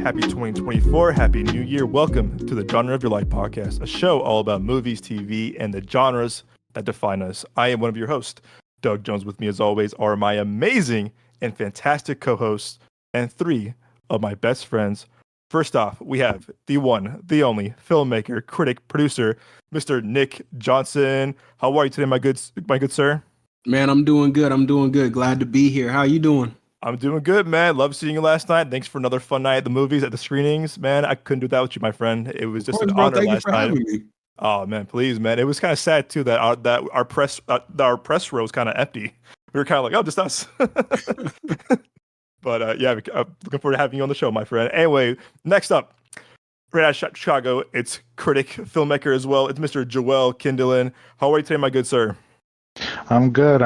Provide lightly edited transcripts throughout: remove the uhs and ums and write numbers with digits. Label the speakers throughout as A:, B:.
A: Happy 2024. Happy New Year. Welcome to the Genre of Your Life podcast, a show all about movies, TV, and the genres that define us. I am one of your hosts, Doug Jones. With me, as always, are my amazing and fantastic co-hosts and three of my best friends. First off, we have the one, the only filmmaker, critic, producer, Mr. Nick Johnson. How are you today, my good sir?
B: Man, I'm doing good. Glad to be here. How you doing?
A: I'm doing good, man. Love seeing you last night. Thanks for another fun night at the movies, at the screenings, man. I couldn't do that with you, my friend. It was
B: Of
A: just an
B: course, bro.
A: honor
B: Thank you
A: last
B: for
A: night.
B: having me.
A: Oh man, please, man. It was kind of sad too that our press row was kind of empty. We were kind of like, oh, just us. But yeah, I'm looking forward to having you on the show, my friend. Anyway, next up, right out of Chicago, it's critic, filmmaker as well. It's Mr. Joel Kindlin. How are you today, my good sir?
C: I'm good.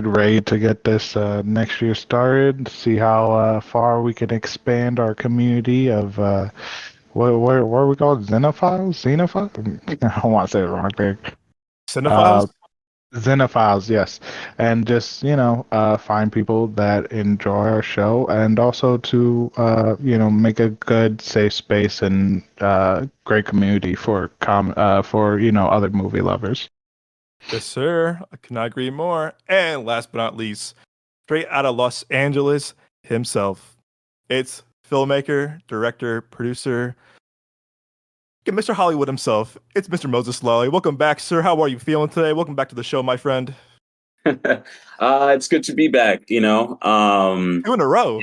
C: Ready to get this next year started. See how far we can expand our community of what are we called? Xenophiles? I don't want to say the wrong thing.
A: Cinephiles?
C: Xenophiles, yes. And just find people that enjoy our show, and also to make a good, safe space and great community for other movie lovers.
A: Yes, sir. I cannot agree more. And last but not least, straight out of Los Angeles himself, it's filmmaker, director, producer, Mr. Hollywood himself. It's Mr. Moses Lally. Welcome back, sir. How are you feeling today? Welcome back to the show, my friend.
D: It's good to be back, 2
A: in a row.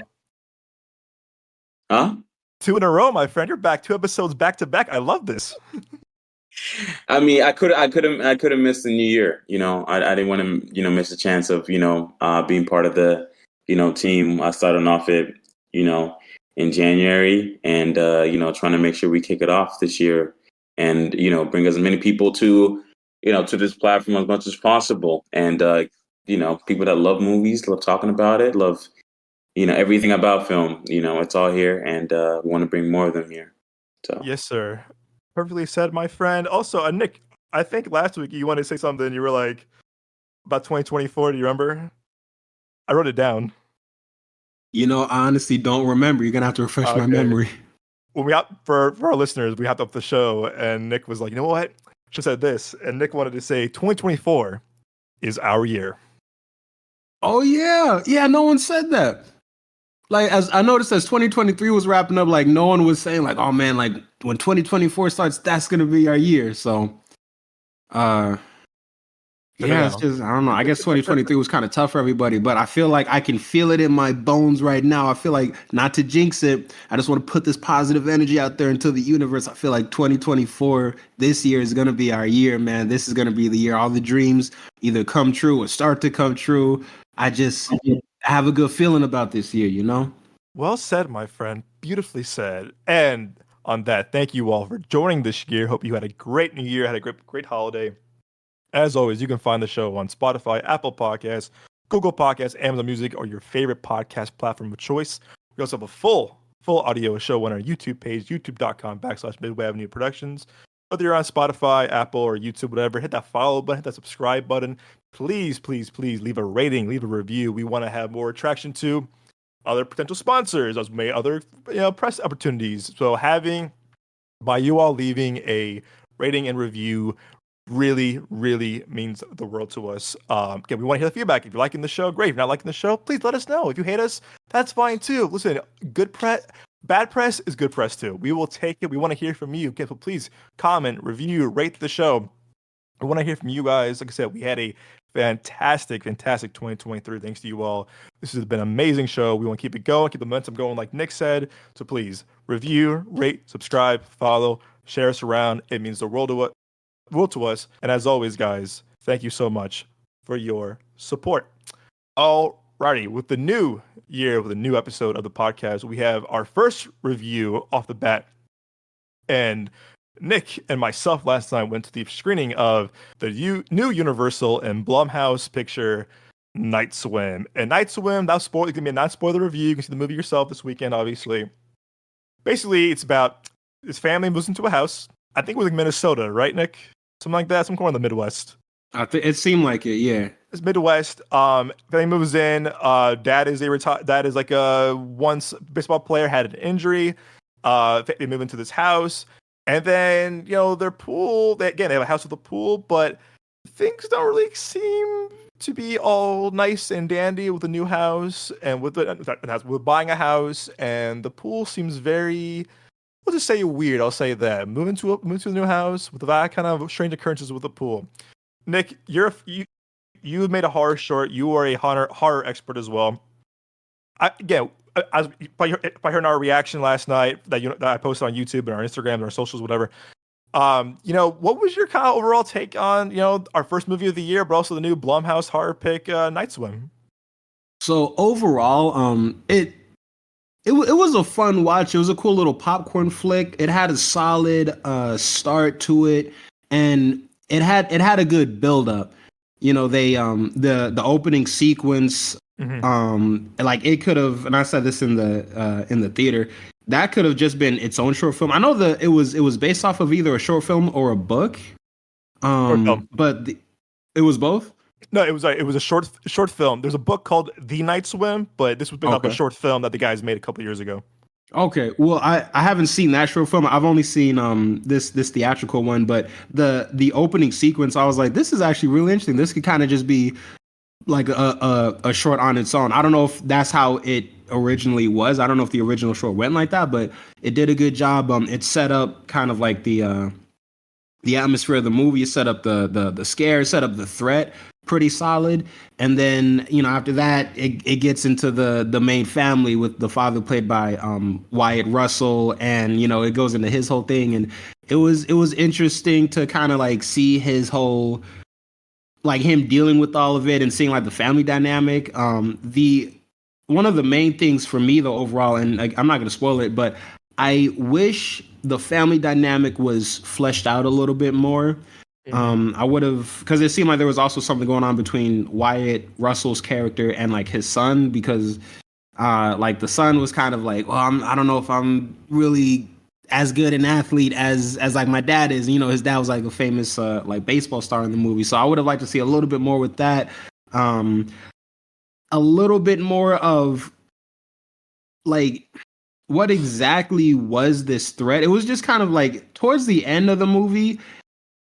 D: Huh?
A: 2 in a row, my friend. You're back 2 episodes back to back. I love this.
D: I mean, I could have missed the new year. I didn't want to, miss a chance of, being part of the, team. I started off it, in January, and trying to make sure we kick it off this year, and bring as many people to, to this platform as much as possible, and people that love movies, love talking about it, love, everything about film. It's all here, and we want to bring more of them here. So
A: yes, sir. Perfectly said, my friend. Also, Nick, I think last week you wanted to say something. You were like about 2024. Do you remember? I wrote it down.
B: I honestly don't remember. You're gonna have to refresh my memory.
A: When we for our listeners, we hopped up the show, and Nick was like, "You know what? She said this," and Nick wanted to say 2024 is our year.
B: Oh yeah. No one said that. Like, as I noticed, as 2023 was wrapping up, like no one was saying like, "Oh man, like when 2024 starts, that's gonna be our year." So, it's just, I don't know. I guess 2023 was kind of tough for everybody, but I feel like I can feel it in my bones right now. I feel like, not to jinx it, I just want to put this positive energy out there into the universe. I feel like 2024, this year, is gonna be our year, man. This is gonna be the year all the dreams either come true or start to come true. I have a good feeling about this year.
A: Well said, my friend. Beautifully said. And on that, thank you all for joining this year. Hope you had a great new year, had a great holiday. As always, you can find the show on Spotify, Apple Podcasts, Google Podcasts, Amazon Music, or your favorite podcast platform of choice. We also have a full audio show on our YouTube page, youtube.com/Midway Avenue Productions. Whether you're on Spotify, Apple, or YouTube, whatever, hit that follow button, hit that subscribe button. Please leave a rating, leave a review. We want to have more attraction to other potential sponsors, as may other press opportunities. So by you all leaving a rating and review really means the world to us. Again, we want to hear the feedback. If you're liking the show, great. If you're not liking the show, please let us know. If you hate us, that's fine too. Listen, bad press is good press too. We will take it. We want to hear from you. Okay, so please comment, review, rate the show. I want to hear from you guys. Like I said, we had a fantastic 2023. Thanks to you all. This has been an amazing show. We want to keep it going, keep the momentum going, like Nick said. So please review, rate, subscribe, follow, share us around. It means the world to us. And as always, guys, thank you so much for your support. Alrighty, with the new year, with a new episode of the podcast, we have our first review off the bat. And Nick and myself last night went to the screening of the new Universal and Blumhouse picture, Night Swim. And Night Swim, it's going to be a non-spoiler review. You can see the movie yourself this weekend, obviously. Basically, it's about this family moves into a house. I think it was like Minnesota, right, Nick? Something like that. Some corner in the Midwest.
B: I think it seemed like it. Yeah,
A: it's Midwest. Family moves in. Dad is like a once baseball player, had an injury. They move into this house, and then their pool. They have a house with a pool, but things don't really seem to be all nice and dandy with the new house and with buying a house, and the pool seems very. We'll just say weird. I'll say that move to a new house with that kind of strange occurrences with the pool. Nick, you made a horror short. You are a horror expert as well. Again, as by hearing our reaction last night that I posted on YouTube and our Instagram and our socials, whatever. What was your kind of overall take on our first movie of the year, but also the new Blumhouse horror pick, Night Swim?
B: So overall, it was a fun watch. It was a cool little popcorn flick. It had a solid start to it, and it had a good build up. They the opening sequence, like it could have, and I said this in the theater, that could have just been its own short film. I know it was based off of either a short film or a book, but it was both.
A: No, it was a short film. There's a book called The Night Swim, but this was based off a short film that the guys made a couple years ago.
B: Okay, well, I haven't seen that short film. I've only seen this theatrical one, but the opening sequence, I was like, this is actually really interesting. This could kind of just be like a short on its own. I don't know if that's how it originally was. I don't know if the original short went like that, but it did a good job. It set up kind of like the atmosphere of the movie. It set up the scare, set up the threat pretty solid. And then, after that, it gets into the main family with the father played by Wyatt Russell, and it goes into his whole thing. And it was interesting to kind of like see his whole, like him dealing with all of it and seeing like the family dynamic. One of the main things for me though overall, and I'm not going to spoil it, but I wish the family dynamic was fleshed out a little bit more. I would have, because it seemed like there was also something going on between Wyatt Russell's character and like his son, because like the son was kind of like, well, I don't know if I'm really as good an athlete as like my dad is. His dad was like a famous like baseball star in the movie, so I would have liked to see a little bit more with that. A little bit more of like, what exactly was this threat? It was just kind of like towards the end of the movie,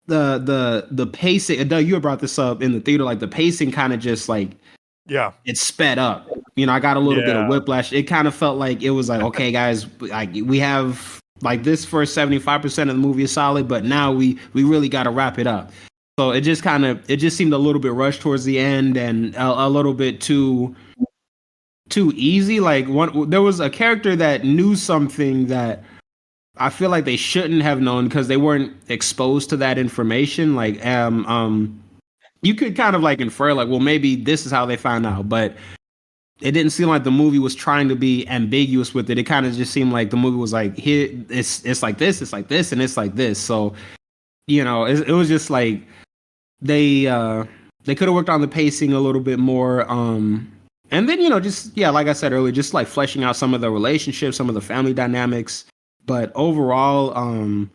B: the pacing. Doug, you had brought this up in the theater, like the pacing kind of just like, it sped up. I got a little bit of whiplash. It kind of felt like it was like, okay, guys, like we have like this first 75% of the movie is solid, but now we really got to wrap it up. So it just seemed a little bit rushed towards the end, and a little bit too easy. Like there was a character that knew something that I feel like they shouldn't have known because they weren't exposed to that information. Like you could kind of like infer like, well, maybe this is how they found out, but it didn't seem like the movie was trying to be ambiguous with it. It kind of just seemed like the movie was like, here, it's like this, and it's like this. So, it was just like they could have worked on the pacing a little bit more. And then, like I said earlier, just like fleshing out some of the relationships, some of the family dynamics. But overall,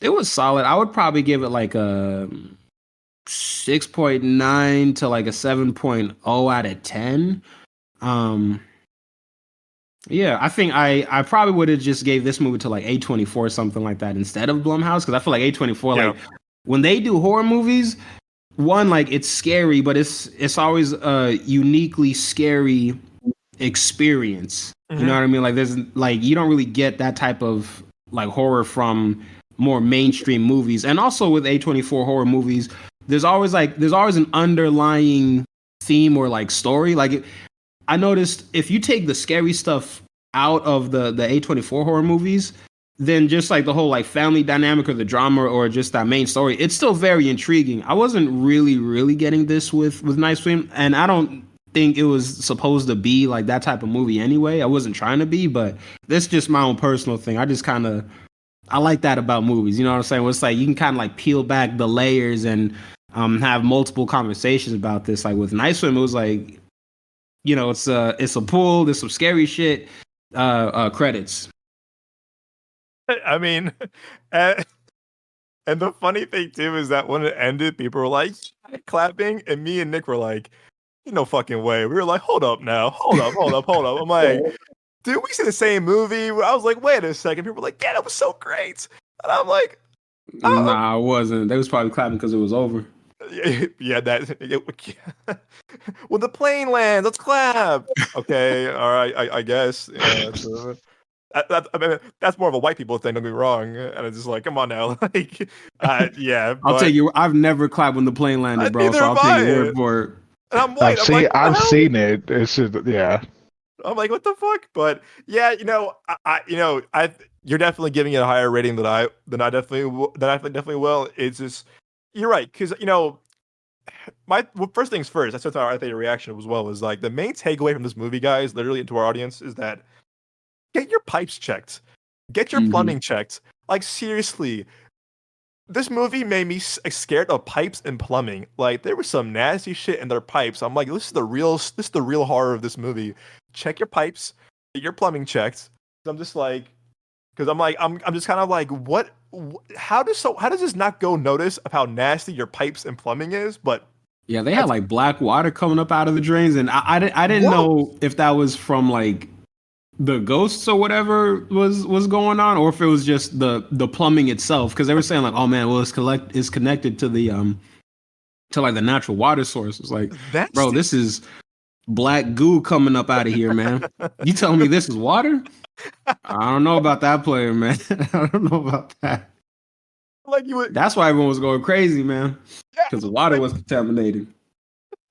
B: it was solid. I would probably give it like a 6.9 to like a 7.0 out of 10. Yeah, I think I probably would have just gave this movie to like A24 or something like that instead of Blumhouse, because I feel like A24, like when they do horror movies, one, like it's scary, but it's always a uniquely scary experience. You know what I mean? Like there's like, you don't really get that type of like horror from more mainstream movies. And also with A24 horror movies, there's always an underlying theme or like story. Like I noticed if you take the scary stuff out of the A24 horror movies, then just like the whole like family dynamic or the drama or just that main story, it's still very intriguing. I wasn't really getting this with Night Swim, and I don't think it was supposed to be like that type of movie anyway. I wasn't trying to be, but that's just my own personal thing. I like that about movies. You know what I'm saying? It's like you can kind of like peel back the layers and have multiple conversations about this. Like with Night Swim, it was like, it's a pool, there's some scary shit, credits.
A: I mean, and the funny thing too is that when it ended, people were like clapping, and me and Nick were like, no fucking way. We were like, hold up now. Hold up. I'm like, did we see the same movie? I was like, wait a second. People were like, yeah, that was so great. And I'm like, oh,
B: Nah, I wasn't. They was probably clapping because it was over.
A: yeah, that. When the plane lands, let's clap. Okay, all right, I guess. Yeah, I mean, that's more of a white people thing. Don't get me wrong. And it's just like, come on now, like, yeah,
B: I'll take
A: but
B: you. I've never clapped when the plane landed, bro.
A: neither
B: So
A: have
B: I'll take
A: I.
B: your word for it.
A: And I'm white. I'm like, what the
C: I've
A: hell?
C: seen it. It's just, yeah.
A: I'm like, what the fuck? But yeah, you're definitely giving it a higher rating than I definitely will. It's just you're right because first things first. That's how I think your reaction as well was like the main takeaway from this movie, guys, literally into our audience is that get your pipes checked, get your
B: Mhm.
A: plumbing checked. Like seriously, this movie made me scared of pipes and plumbing. Like there was some nasty shit in their pipes. I'm like, this is the real horror of this movie. Check your pipes, get your plumbing checked. I'm just like, because I'm just kind of like, how does this not go notice of how nasty your pipes and plumbing is? But
B: Yeah, they had
A: that's
B: like black water coming up out of the drains, and I didn't
A: whoa,
B: know if that was from like the ghosts or whatever was going on, or if it was just the plumbing itself. Because they were saying like, oh man, well it's connected to the to like the natural water source. It's like,
A: that's
B: bro, this is black goo coming up out of here, man. You telling me this is water? I don't know about that player, man. I don't know about that.
A: like you would.
B: That's why everyone was going crazy, man,
A: Yeah,
B: because the water
A: like
B: was contaminated.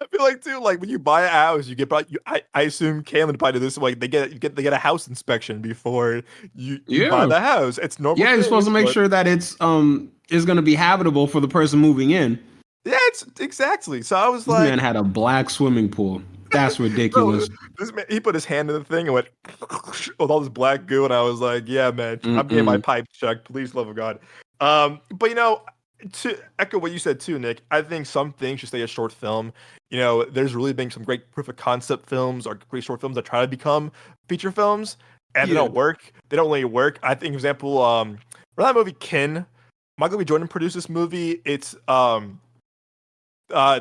A: I feel like too, like when you buy a house, you get probably. I assume Cameron probably do this. Like they get a house inspection before you buy
B: Yeah,
A: the house. It's normal
B: yeah. You're supposed
A: things,
B: to make
A: but
B: sure that it's is going to be habitable for the person moving in.
A: yeah, it's exactly. So I was
B: This man
A: like,
B: had a black swimming pool. That's
A: bro,
B: ridiculous.
A: this man, he put his hand in the thing and went with all this black goo, and I was like, yeah, man, I'm getting my
B: Mm-mm.
A: pipes checked, please, love of God. But to echo what you said too, Nick, I think some things should stay a short film. There's really been some great proof of concept films or great short films that try to become feature films, and they
B: Yeah,
A: don't work. They don't really work. I think, for example, remember that movie Kin? Michael B. Jordan produced this movie. It's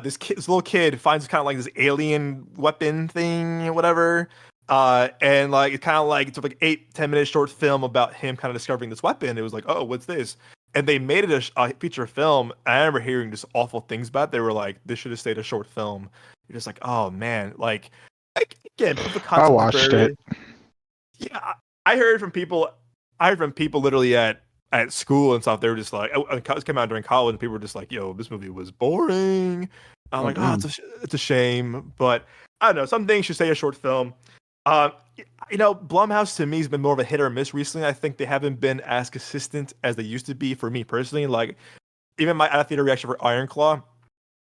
A: this little kid finds kind of like this alien weapon thing, whatever. And like it's kind of like it's like 8-10 minute short film about him kind of discovering this weapon. It was like, oh, what's this? And they made it a feature film. And I remember hearing just awful things about it. They were like, this should have stayed a short film. You're just like, oh man, like again, proof of
C: I
A: concept is
C: watched it.
A: very. Yeah, I heard from people. I heard from people literally at school and stuff. They were just like, it came out during college, and people were just like, "Yo, this movie was boring." I'm
B: oh
A: like, "Oh,
B: damn.
A: it's a shame," but I don't know. Some things should say a short film. Blumhouse to me has been more of a hit or miss recently. I think they haven't been as consistent as they used to be for me personally. Like even my theater reaction for Iron Claw, I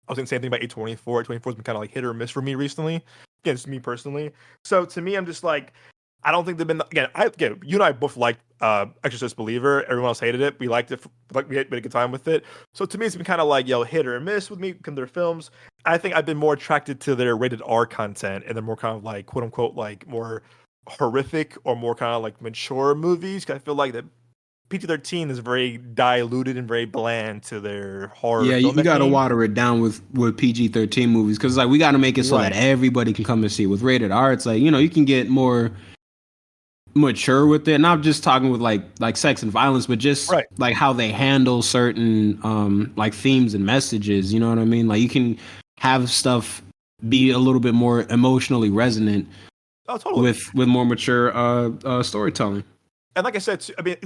A: was saying the same thing about A24. A24 has been kind of like hit or miss for me recently. Again, it's me personally. So to me, I'm just like, I don't think they've been again. You and I both liked Exorcist Believer. Everyone else hated it. We liked it. Like we had a good time with it. So to me, it's been kind of like hit or miss with me because their films. I think I've been more attracted to their rated R content and they're more kind of like quote unquote like more horrific or more kind of like mature movies. 'Cause I feel like that PG-13 is very diluted and very bland to their horror
B: Yeah, you got to
A: filmmaking.
B: water it down with PG-13 movies because like we got to make it so that
A: Right.
B: everybody can come and see. With rated R, it's like you can get more mature with it. Not just talking with like sex and violence, but just
A: Right.
B: like how they handle certain like themes and messages. You know what I mean? Like you can have stuff be a little bit more emotionally resonant
A: Oh, totally.
B: with more mature storytelling.
A: And like I said, I mean,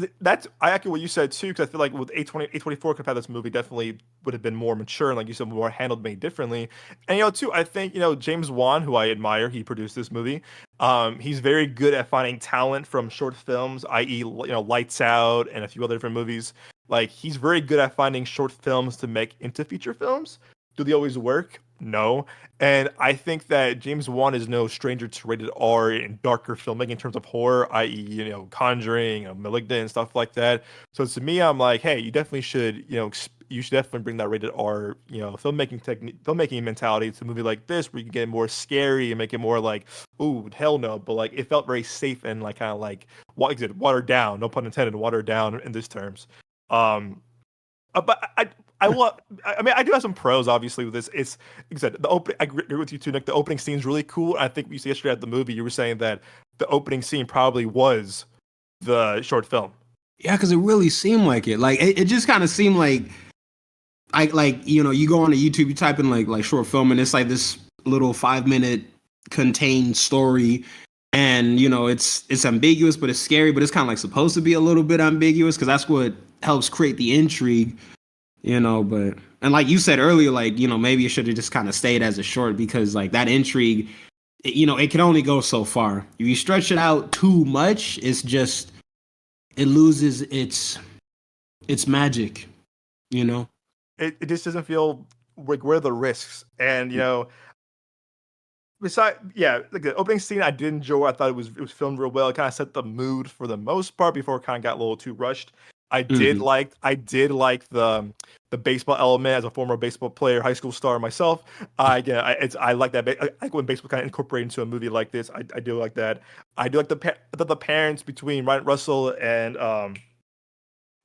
A: I echo what you said too, because I feel like with A24 could have had this movie definitely would have been more mature and like you said, more handled made differently. And too, I think James Wan, who I admire, he produced this movie. He's very good at finding talent from short films, i.e., Lights Out and a few other different movies. Like he's very good at finding short films to make into feature films. Do they always work? No. And I think that James Wan is no stranger to rated R and darker filmmaking in terms of horror, i.e., Conjuring, Malignant, and stuff like that. So to me, I'm like, hey, you definitely should, you should definitely bring that rated R, filmmaking technique, filmmaking mentality to a movie like this, where you can get it more scary and make it more like, ooh, hell no. But like, it felt very safe and like kind of like, what is it, watered down? No pun intended, watered down in these terms. Um, but I mean, I do have some pros obviously with this. It's like I said, the open. I agree with you too, Nick. The opening scene is really cool. I think you said yesterday at the movie, you were saying that the opening scene probably was the short film.
B: Yeah, because it really seemed like it. Like it just kind of seemed like you go on to YouTube, you type in like short film, and it's like this little 5 minute contained story, and it's ambiguous, but it's scary, but it's kind of like supposed to be a little bit ambiguous because that's what helps create the intrigue. But and like you said earlier, like maybe it should have just kind of stayed as a short because like that intrigue, it can only go so far. If you stretch it out too much, it loses its magic.
A: It just doesn't feel like where are the risks, and besides, yeah, like the opening scene, I did enjoy. I thought it was filmed real well. It kind of set the mood for the most part before it kind of got a little too rushed.
B: Mhm.
A: I did like the baseball element as a former baseball player, high school star myself. I like that. I like when baseball kind of incorporated into a movie like this. I do like that. I do like the parents between Ryan Russell and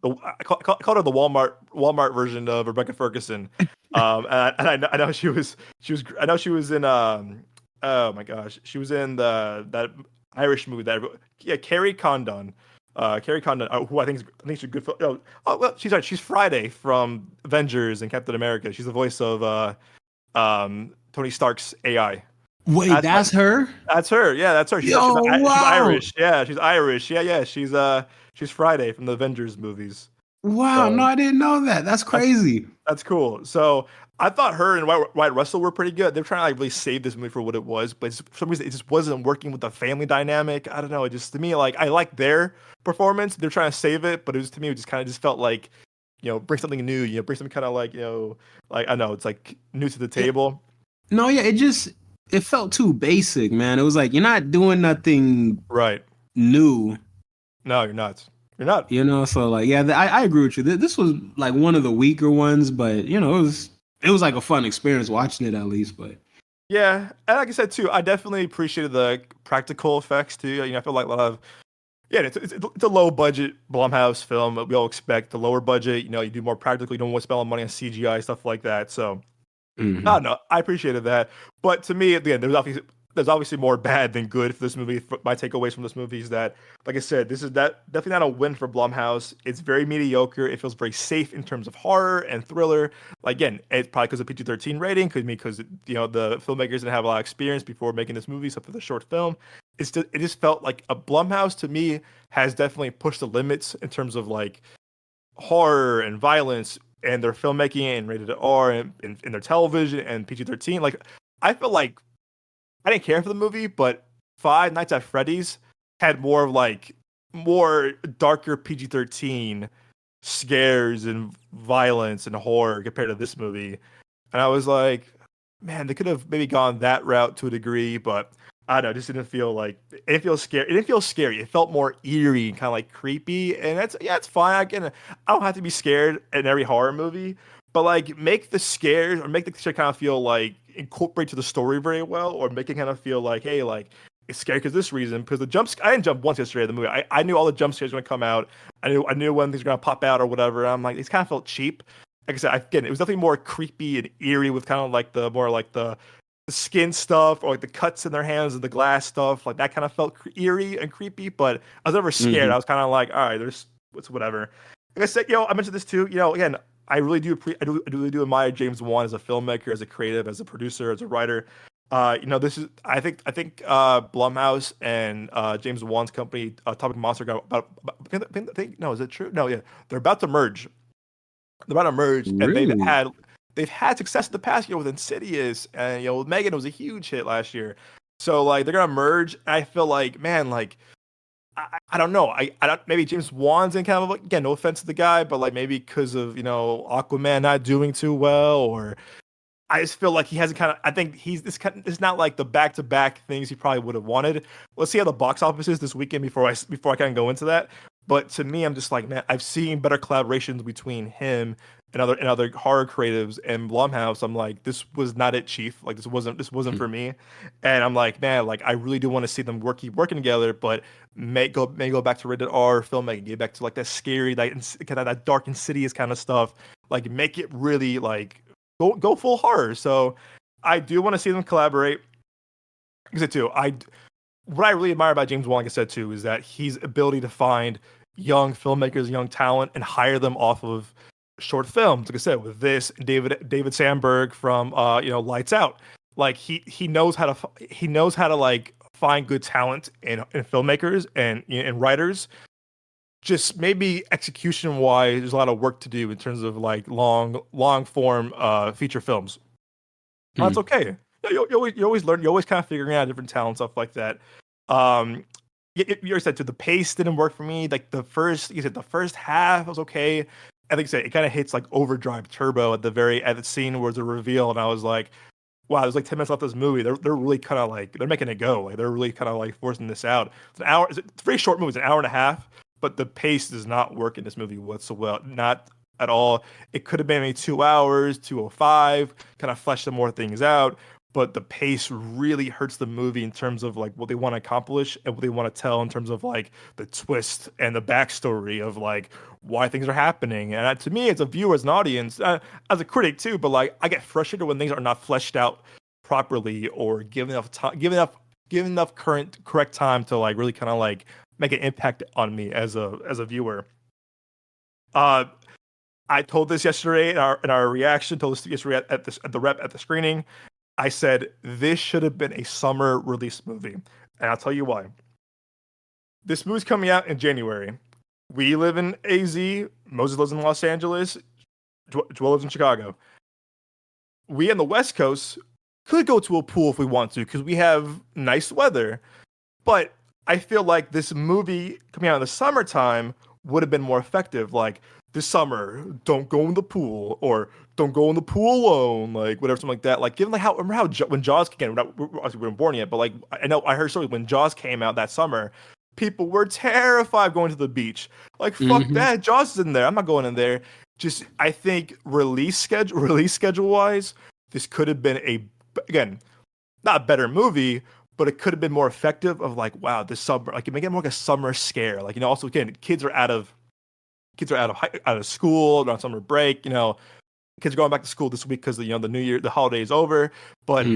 A: I called her the Walmart version of Rebecca Ferguson. I know I know she was in oh my gosh, she was in that Irish movie that yeah, Carrie Condon. Carrie Condon, who I think she's good for. Well, she's Friday from Avengers and Captain America. She's the voice of Tony Stark's AI.
B: Wait,
A: That's my,
B: that's her?
A: that's her. Yeah, that's her.
B: Yo,
A: She's
B: wow.
A: Irish. Yeah, she's Irish. Yeah. She's Friday from the Avengers movies.
B: Wow, no,
A: So
B: I didn't know that. That's
A: that's
B: crazy.
A: that's cool. So I thought her and Wyatt Russell were pretty good. They're trying to like really save this movie for what it was, but for some reason it just wasn't working with the family dynamic. I don't know. It just to me like I like their performance. They're trying to save it, but it was to me it just kind of just felt like bring something new. Bring something kind of like like I know it's like new to the
B: Yeah,
A: table.
B: no, yeah, it felt too basic, man. It was like you're not doing nothing
A: Right.
B: new,
A: No, you're not. You're not.
B: So like yeah, I agree with you. This was like one of the weaker ones, but it was like a fun experience watching it at least, but
A: Yeah, and like I said too, I definitely appreciated the practical effects too. I feel like a lot of yeah, it's a low budget Blumhouse film. We all expect the lower budget. You do more practical. You don't want to spend a lot of money on CGI stuff like that. So I
B: mhm.
A: don't know. I appreciated that, but to me, again, there's obviously more bad than good for this movie. My takeaways from this movie is that, like I said, this is definitely not a win for Blumhouse. It's very mediocre. It feels very safe in terms of horror and thriller. Like again, it's probably because of PG-13 rating, could be because the filmmakers didn't have a lot of experience before making this movie, except for the short film. It just felt like a Blumhouse to me has definitely pushed the limits in terms of like horror and violence and their filmmaking and rated R and their television and PG-13. Like I feel like I didn't care for the movie, but Five Nights at Freddy's had more of like more darker PG-13 scares and violence and horror compared to this movie. And I was like, man, they could have maybe gone that route to a degree, but I don't know, it just didn't feel like it didn't feel scary. It didn't feel scary. It felt more eerie and kind of like creepy. And it's fine. I don't have to be scared in every horror movie, but like make the scares or make the shit kind of feel like incorporate to the story very well, or make it kind of feel like, hey, like it's scary because this reason. Because I didn't jump once yesterday in the movie. I knew all the jump scares were gonna come out. I knew when things were gonna pop out or whatever. I'm like, these kind of felt cheap. Like I said, again, it was definitely more creepy and eerie with kind of like the more like the skin stuff or like the cuts in their hands and the glass stuff. Like that kind of felt eerie and creepy. But I was never scared.
B: Mhm.
A: I was kind of like, all right, there's what's whatever. Like I said, I mentioned this too. Again, I really do I really do admire James Wan as a filmmaker, as a creative, as a producer, as a writer. This is I think Blumhouse and James Wan's company, Topic Monster, got no, is it true? No, yeah, they're about to merge. They're about to merge, and
B: Really?
A: they've had success in the past year with Insidious, and with Megan was a huge hit last year. So like they're gonna merge. I feel like man, like I don't know. I don't maybe James Wan's in kind of like again, no offense to the guy, but like maybe because of Aquaman not doing too well, or I just feel like he hasn't kind of. I think he's this kind. It's not like the back to back things he probably would have wanted. Let's see how the box office is this weekend before I kind of go into that. But to me, I'm just like, man, I've seen better collaborations between him and other horror creatives and Blumhouse. I'm like, this was not it, Chief. Like this wasn't for me. And I'm like, man, like I really do want to see them keep working together, but may go back to rated R filmmaking, get back to like that scary, like kind of that dark insidious kind of stuff. like make it really like go full horror. So I do want to see them collaborate. Like I said too, what I really admire about James Wan, like I said too, is that his ability to find young filmmakers, young talent, and hire them off of short films. Like I said, with this David Sandberg from Lights Out, like he knows how to like find good talent in filmmakers and writers. Just maybe execution wise, there's a lot of work to do in terms of like long form feature films. That's okay. You always learn. You always kind of figuring out different talent stuff like that. Um, you already said too, the pace didn't work for me. Like the first half was okay. I think it kind of hits like overdrive turbo at the scene where it's a reveal, and I was like, wow, there's like 10 minutes left of this movie. They're really kind of like they're making it go. Like they're really kind of like forcing this out. It's an hour. It's a very short movie. It's an hour and a half, but the pace does not work in this movie whatsoever. Not at all. It could have been maybe 2 hours, 2:05, kind of flesh some more things out. But the pace really hurts the movie in terms of like what they want to accomplish and what they want to tell in terms of like the twist and the backstory of like why things are happening. And to me, as a viewer, as an audience, as a critic too, but like I get frustrated when things are not fleshed out properly or given enough time, given enough correct time to like really kind of like make an impact on me as a viewer. I told this yesterday in our reaction. Told this yesterday at the screening. I said this should have been a summer release movie, and I'll tell you why. This movie's coming out in January. We live in AZ. Moses lives in Los Angeles. Joel lives in Chicago. We on the West Coast could go to a pool if we want to because we have nice weather. But I feel like this movie coming out in the summertime would have been more effective. Like this summer, don't go in the pool or don't go in the pool alone, like whatever, something like that. Like given like when Jaws came out, we weren't born yet, but like I heard stories when Jaws came out that summer, people were terrified of going to the beach. Like fuck that, Jaws is in there. I'm not going in there. Just I think release schedule wise, this could have been again not a better movie, but it could have been more effective. Of like wow, this summer like make it more like a summer scare. Like also again, kids are out of school, they're on summer break. Kids are going back to school this week because the New Year, the holiday is over. But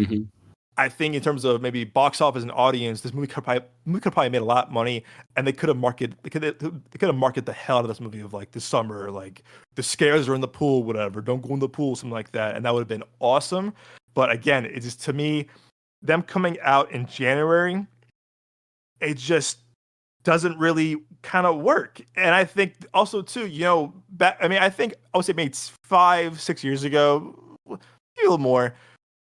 A: I think in terms of maybe box office and audience, this movie could probably made a lot of money, and they could have marketed the hell out of this movie of like this summer, like the scares are in the pool, whatever. Don't go in the pool, something like that, and that would have been awesome. But again, it just to me, them coming out in January, it just doesn't really kind of work. And I think also too, I think I would say maybe 5-6 years ago, a little more,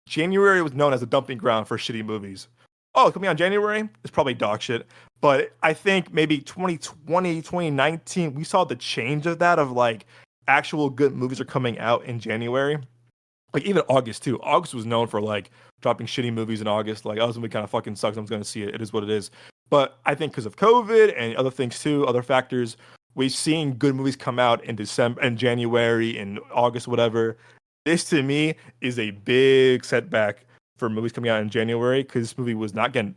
A: January was known as a dumping ground for shitty movies. Oh, coming out in January, it's probably dog shit. But I think maybe 2020, 2019, we saw the change of that, of like actual good movies are coming out in January. Like even August too. August was known for like dropping shitty movies in August. Like, oh, this movie kind of fucking sucks. I'm just going to see it. It is what it is. But I think because of COVID and other things too, other factors, we've seen good movies come out in December and January and August, whatever. This to me is a big setback for movies coming out in January because this movie was not good.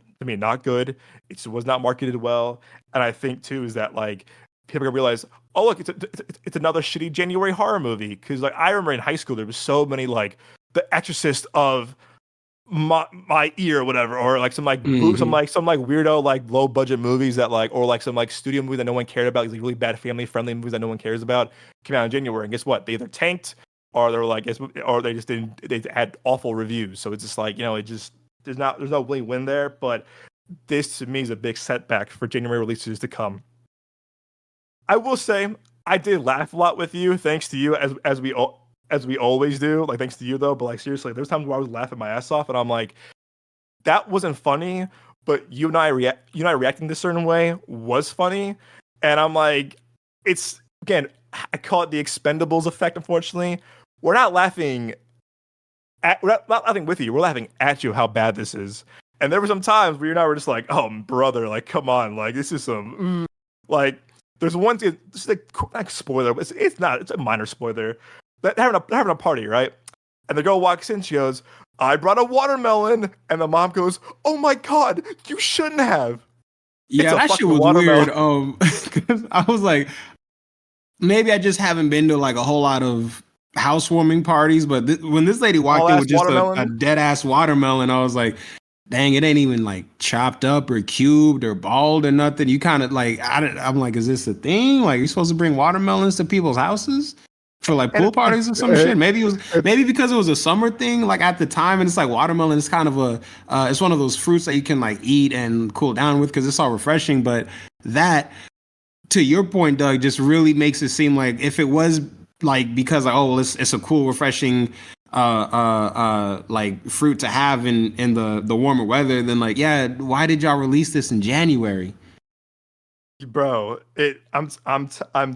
A: It was not marketed well, and I think too is that like people are gonna realize, oh look, it's another shitty January horror movie. Because like I remember in high school there was so many like The Exorcist of my ear or whatever, or like some like some weirdo like low budget movies that like, or like some like studio movie that no one cared about, like really bad family friendly movies that no one cares about, came out in January, and guess what? They either tanked or they're like, or they just didn't. They had awful reviews. So it's just like it just there's no really win there. But this to me is a big setback for January releases to come. I will say I did laugh a lot with you, thanks to you, as we always do. Like thanks to you though, but like seriously, there's times where I was laughing my ass off, and I'm like, that wasn't funny. But you and I reacting this certain way was funny, and I'm like, it's again, I call it the Expendables effect. Unfortunately, we're not laughing with you. We're laughing at you how bad this is. And there were some times where you and I were just like, oh brother, like come on, like this is some like. There's one thing, it's like spoiler, but it's not. It's a minor spoiler. They're having a party, right? And the girl walks in. She goes, "I brought a watermelon," and the mom goes, "Oh my god, you shouldn't have."
B: Yeah, that shit was weird. Cause I was like, maybe I just haven't been to like a whole lot of housewarming parties, but when this lady walked in
A: All-ass
B: with just a
A: watermelon.
B: dead ass watermelon, I was like, dang, it ain't even like chopped up or cubed or balled or nothing. You kind of like, I'm like, is this a thing? Like, you're supposed to bring watermelons to people's houses for like pool parties or some shit? Maybe maybe because it was a summer thing, like at the time, and it's like watermelon is kind of it's one of those fruits that you can like eat and cool down with because it's all refreshing. But that, to your point, Doug, just really makes it seem like if it was like because like, oh well, it's a cool, refreshing like fruit to have in the warmer weather, then like, yeah, why did y'all release this in January?
A: Bro, I'm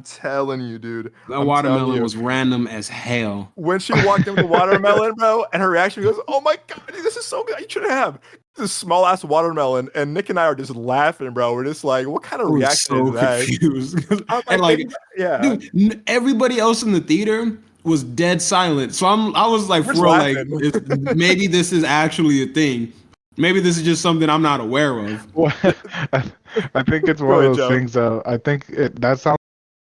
A: telling you, dude.
B: The
A: I'm telling
B: watermelon
A: you.
B: was random as hell.
A: When she walked in with the watermelon, bro, and her reaction goes, "Oh my god, dude, this is so good! You should have this small ass watermelon." And Nick and I are just laughing, bro. We're just like, "What kind of
B: I was
A: reaction is
B: so
A: that?"
B: confused.
A: I'm
B: And
A: like,
B: like,
A: maybe, yeah,
B: dude, everybody else in the theater was dead silent. So I was like,
A: we're
B: for
A: just
B: real, like,
A: laughing.
B: maybe this is actually a thing. Maybe this is just something I'm not aware of.
C: Well, I think it's one
A: Go
C: of
A: ahead,
C: those
A: Joe.
C: things. I think that sounds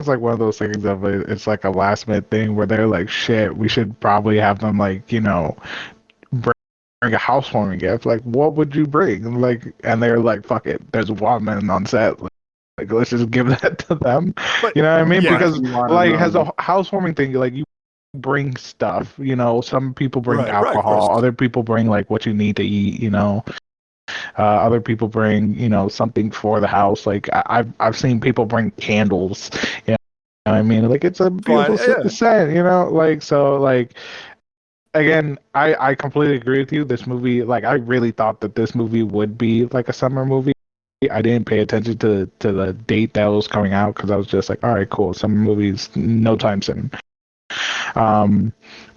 C: like one of those things of it's like a last minute thing where they're like, shit, we should probably have them like bring, bring a housewarming gift. Like, what would you bring? Like, and they're like, fuck it, there's a watermelon on set. Like, let's just give that to them.
A: But
C: You know what I mean?
A: yeah,
C: Because like, as
B: Watermelon.
C: a housewarming thing, like you bring stuff. Some people bring
A: right, of course.
C: alcohol, other people bring like what you need to eat. Other people bring, something for the house. Like I've seen people bring candles. You know what I mean? Like it's a
A: Fine,
C: beautiful
A: yeah,
C: scent. Like again, I completely agree with you. This movie, like I really thought that this movie would be like a summer movie. I didn't pay attention to the date that was coming out because I was just like, all right, cool, summer movies, no time soon.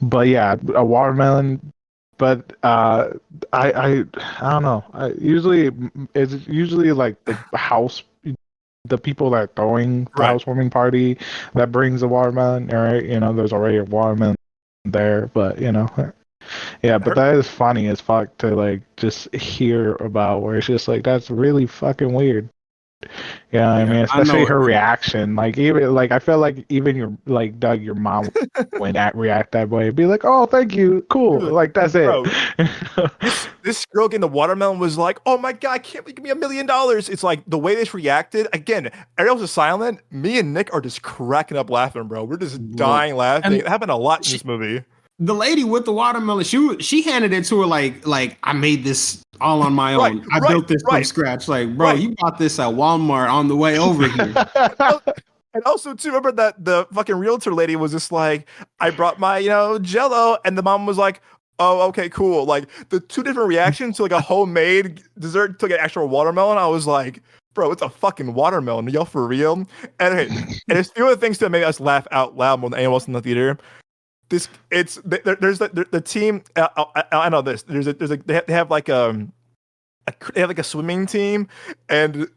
C: But yeah, a watermelon. But I don't know. It's usually like the people that are throwing the
A: right.
C: housewarming party that brings a watermelon. All right, there's already a watermelon there, but yeah. But
A: Her,
C: that is funny as fuck to like just hear about where it's just like that's really fucking weird. Yeah, I
B: Yeah,
C: mean,
B: I
C: especially
B: know.
C: her reaction. Like even like I feel like even your like Doug, your mom would react that way. Be like, "Oh, thank you, cool." Like that's it.
A: bro, this girl getting the watermelon was like, "Oh my god, I can't believe give me $1 million." It's like the way this reacted. Again, everyone was silent. Me and Nick are just cracking up laughing, bro. We're just
B: Look,
A: dying laughing.
B: and
A: It happened a lot in
B: she,
A: this movie.
B: the lady with the watermelon, she handed it to her like I made this all on my
A: Right,
B: own. I
A: right,
B: built this from
A: right,
B: scratch. Like, bro,
A: right.
B: you bought this at Walmart on the way over here.
A: Oh, and also, too, remember that the fucking realtor lady was just like, I brought my, Jello, and the mom was like, oh, okay, cool. Like the two different reactions to like a homemade dessert to like an actual watermelon. I was like, bro, it's a fucking watermelon. Y'all for real? And okay, and it's a few of the things that made us laugh out loud more than anyone else in the theater. There's the team. I know this. They have like they have like a swimming team, and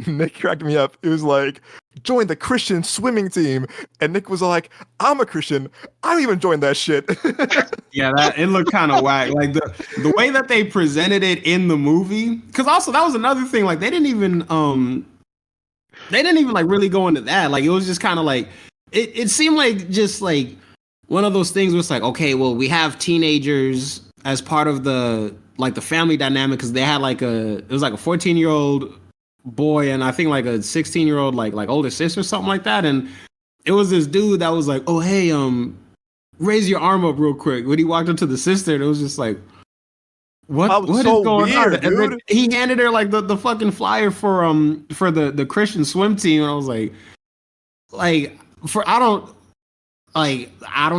A: Nick cracked me up. It was like, join the Christian swimming team, and Nick was like, I'm a Christian. I don't even join that shit.
B: Yeah, that it looked kind of whack. Like the way that they presented it in the movie, because also that was another thing. Like they didn't even like really go into that. Like it was just kind of like it seemed like just like one of those things where it's like, okay, well, we have teenagers as part of the family dynamic because they had it was like a 14-year-old boy and I think like a 16-year-old like older sister or something like that. And it was this dude that was like, oh hey, raise your arm up real quick. When he walked up to the sister, it was just like,
A: That was
B: what is
A: so
B: going on?
A: weird,
B: And then
A: dude.
B: he handed her like the fucking flyer for the Christian swim team, and I was like for I don't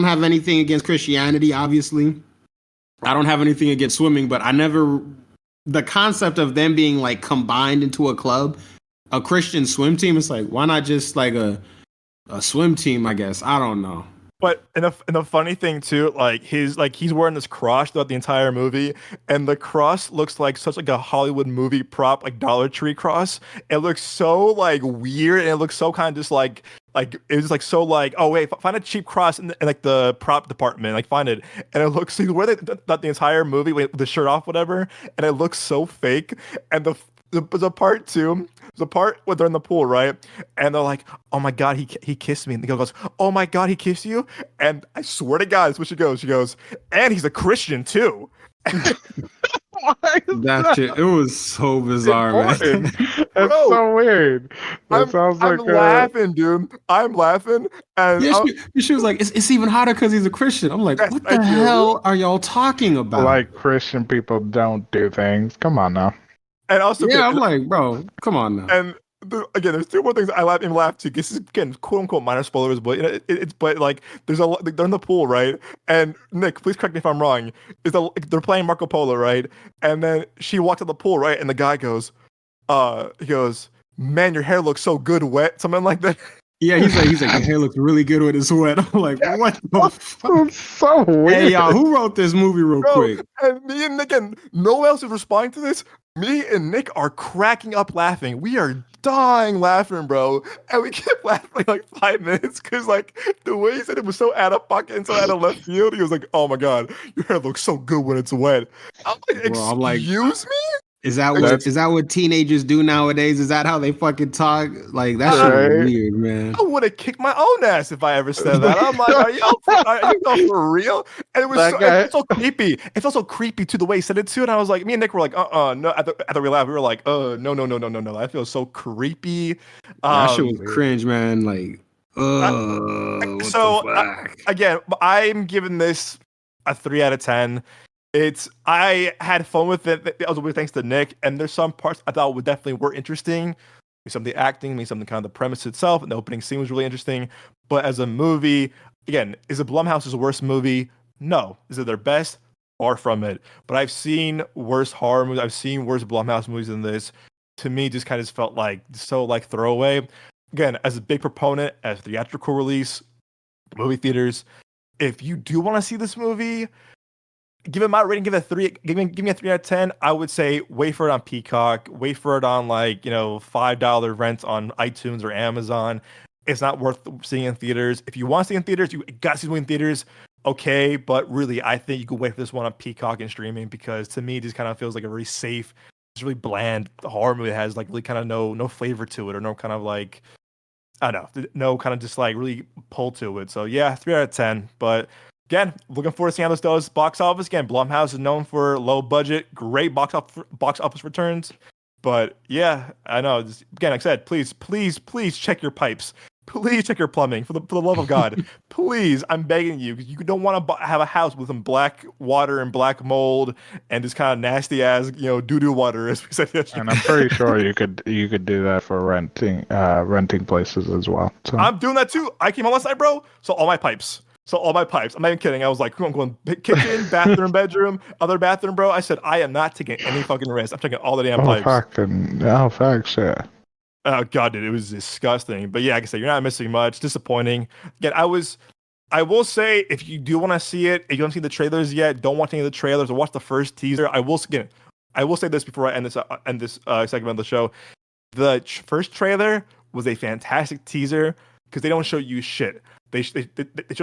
B: have anything against Christianity, obviously. I don't have anything against swimming, but I never the concept of them being like combined into a club, a Christian swim team. It's like why not just like a swim team? I guess I don't know.
A: But and the funny thing too, he's wearing this cross throughout the entire movie, and the cross looks like such like a Hollywood movie prop, like Dollar Tree cross. It looks so like weird, and it looks so kind of just like it was like so like, oh wait, find a cheap cross in like the prop department, like find it, and it looks he's wearing the entire movie with the shirt off, whatever, and it looks so fake, and the part two, the part where they're in the pool, right? And they're like, "Oh my god, he kissed me." And the girl goes, "Oh my god, he kissed you?" And I swear to God, that's what she goes. She goes, "And he's a Christian too."
C: Why is
B: That shit, it was so bizarre, man.
C: important? That's
A: Bro,
C: so weird. That sounds
A: I'm
C: like
A: laughing, dude. I'm laughing, and
B: Yeah, she was like, it's even hotter because he's a Christian. I'm like,
A: yes,
B: what the
A: thank you.
B: hell are y'all talking about?
C: like Christian people don't do things. Come on now.
A: And also,
B: Yeah, I'm like, bro, come on now.
A: and again, there's two more things I laugh to. This is again, quote unquote, minor spoilers, but it's but like there's a lot. Like, they're in the pool, right? And Nick, please correct me if I'm wrong. They're playing Marco Polo, right? And then she walks to the pool, right? And the guy goes, he goes, "Man, your hair looks so good wet," something like that.
B: Yeah, he's like, your hair looks really good with his sweat. I'm like, what the fuck?
C: That's so weird.
B: Hey, y'all, who wrote this movie real
A: Bro,
B: quick?
A: and me and Nick, and no one else is responding to this. Me and Nick are cracking up laughing. We are dying laughing, bro. And we kept laughing like 5 minutes because, like, the way he said it was so out of pocket and so out of left field. He was like, "Oh my God, your hair looks so good when it's wet." I'm like,
B: Bro, I'm like,
A: "Excuse me?"
B: Is that what teenagers do nowadays? Is that how they fucking talk? Like that shit was
C: Right.
B: weird, man.
A: I would have kicked my own ass if I ever said that. I'm like, are you going for real? And
C: That guy-
A: it's so creepy. It's also creepy to the way he said it too. And I was like, me and Nick were like, no. After we laughed, we were like, no. That feels so creepy.
B: That shit was cringe, man. Like, what the fuck?
A: Again, I'm giving this a 3 out of 10. I had fun with it. That was with thanks to Nick. And there's some parts I thought were definitely interesting. Maybe some of the acting, maybe something kind of the premise itself, and the opening scene was really interesting. But as a movie, again, is it Blumhouse's worst movie? No. Is it their best? Far from it. But I've seen worse horror movies. I've seen worse Blumhouse movies than this. To me, just kind of felt like so like throwaway. Again, as a big proponent, as theatrical release, movie theaters, if you do want to see this movie, give it my rating, give it a 3, give me a 3 out of 10. I would say wait for it on Peacock, wait for it on like, $5 rent on iTunes or Amazon. It's not worth seeing in theaters. If you want to see in theaters, you got to see it in theaters. Okay, but really, I think you could wait for this one on Peacock and streaming because to me, it just kind of feels like a very safe, it's really bland horror movie that has like really kind of no flavor to it or no kind of like, I don't know, no kind of just like really pull to it. So yeah, 3 out of 10. But again, looking forward to seeing how this does box office. Again, Blumhouse is known for low budget, great box office returns. But yeah, I know. Again, like I said, please check your pipes. Please check your plumbing for the love of God. Please, I'm begging you. You don't want to have a house with some black water and black mold and this kind of nasty ass, doo-doo water, as we said yesterday.
C: And I'm pretty sure you could do that for renting places as well. So
A: I'm doing that too. I came on last night, bro. So all my pipes. I'm not even kidding. I was like, I'm going kitchen, bathroom, bedroom, other bathroom, bro. I said, I am not taking any fucking risk. I'm taking all the damn pipes.
C: Facts, yeah.
A: Oh god, dude, it was disgusting. But yeah, like I said, you're not missing much. Disappointing. Again, I will say if you do want to see it, if you haven't seen the trailers yet, don't watch any of the trailers or watch the first teaser. I will say this before I end this segment of the show. The first trailer was a fantastic teaser because they don't show you shit. They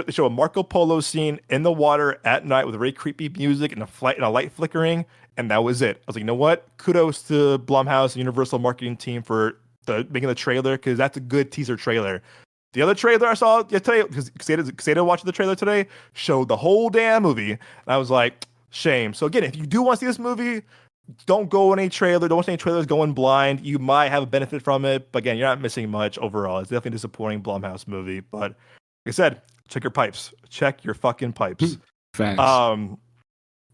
A: show a Marco Polo scene in the water at night with very creepy music and a light flickering, and that was it. I was like, you know what? Kudos to Blumhouse and Universal marketing team for making the trailer because that's a good teaser trailer. The other trailer I saw yesterday, because Casada watched the trailer today, showed the whole damn movie, and I was like, shame. So again, if you do want to see this movie, don't go on any trailer. Don't watch any trailers going blind. You might have a benefit from it, but again, you're not missing much overall. It's definitely a disappointing Blumhouse movie, but like I said, check your pipes. Check your fucking pipes.
B: Facts.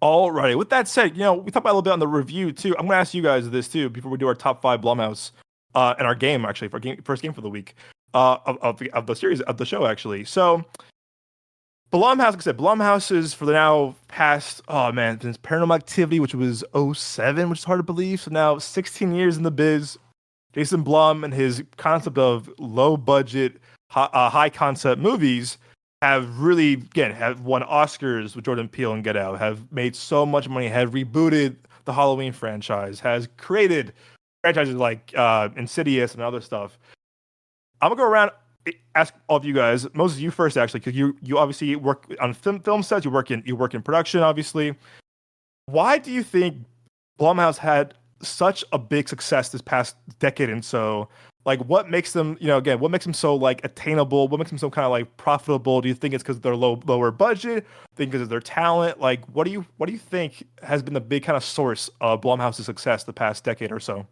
A: Alrighty. With that said, we talked about a little bit on the review too. I'm gonna ask you guys this too before we do our top 5 Blumhouse and our game actually for first game for the week of the series of the show actually. So Blumhouse, like I said, Blumhouse is for the now past. Oh man, since Paranormal Activity, which was 2007, which is hard to believe. So now 16 years in the biz. Jason Blum and his concept of low budget, high concept movies have really, again, have won Oscars with Jordan Peele and Get Out, have made so much money, have rebooted the Halloween franchise, has created franchises like Insidious and other stuff. I'm gonna go around, ask all of you guys, most of you first actually, because you obviously work on film sets, you work in production, obviously. Why do you think Blumhouse had such a big success this past decade and so. Like, what makes them, again, what makes them so like attainable? What makes them so kind of like profitable? Do you think it's because of their lower budget? Think because of their talent? Like, what do you think has been the big kind of source of Blumhouse's success the past decade or so?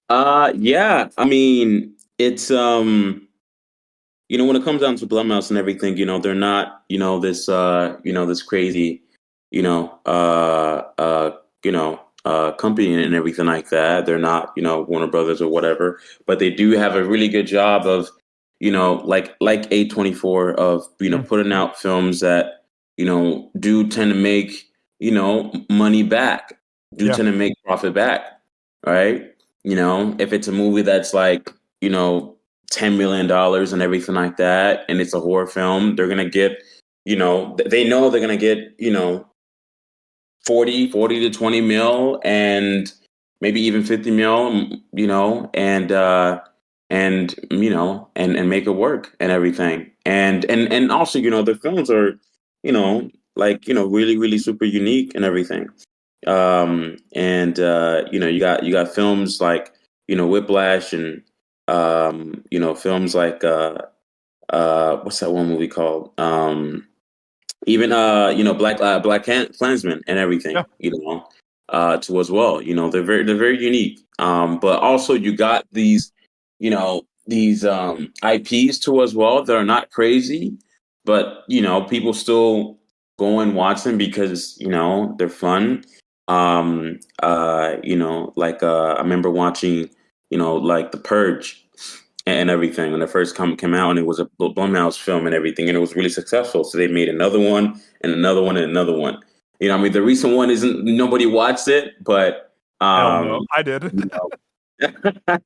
D: Yeah. I mean, it's when it comes down to Blumhouse and everything, they're not, this crazy, you know, uh, uh, company and everything like that. They're not, Warner Brothers or whatever, but they do have a really good job of, like A24 of,
A: Mm,
D: putting out films that, do tend to make, money back, do
A: yeah,
D: tend to make profit back, right? If it's a movie that's like, $10 million and everything like that, and it's a horror film, they're gonna get, they know they're gonna get, 40 to 20 mil and maybe even 50 mil, and make it work and everything. And also, the films are, really, really super unique and everything. And you got films like, Whiplash and films like what's that one movie called? Even Klansman and everything,
A: yeah,
D: too as well. They're very unique. But also you got these IPs too as well that are not crazy, but people still go and watch them because they're fun. I remember watching, like The Purge and everything when it first came out, and it was a Blumhouse film and everything, and it was really successful. So they made another one and another one and another one. I mean, the recent one isn't nobody watched it, but
A: hell no, I did.
D: you know, you
A: I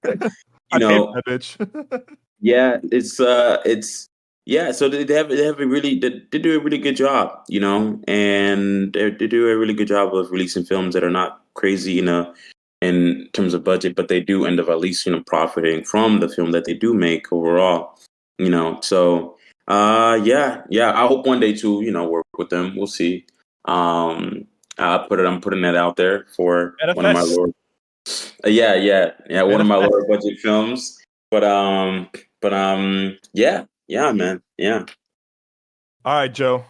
A: paid
D: know,
A: for that bitch.
D: yeah, it's yeah. So they have a really they do a really good job, and they do a really good job of releasing films that are not crazy, in terms of budget, but they do end up at least profiting from the film that they do make overall. So yeah. I hope one day to work with them. We'll see. Um, I'm putting that out there for one of my
A: NFS,
D: lower. Yeah. One of my
A: NFS.
D: lower budget films, yeah, man, yeah.
A: All right, Joe.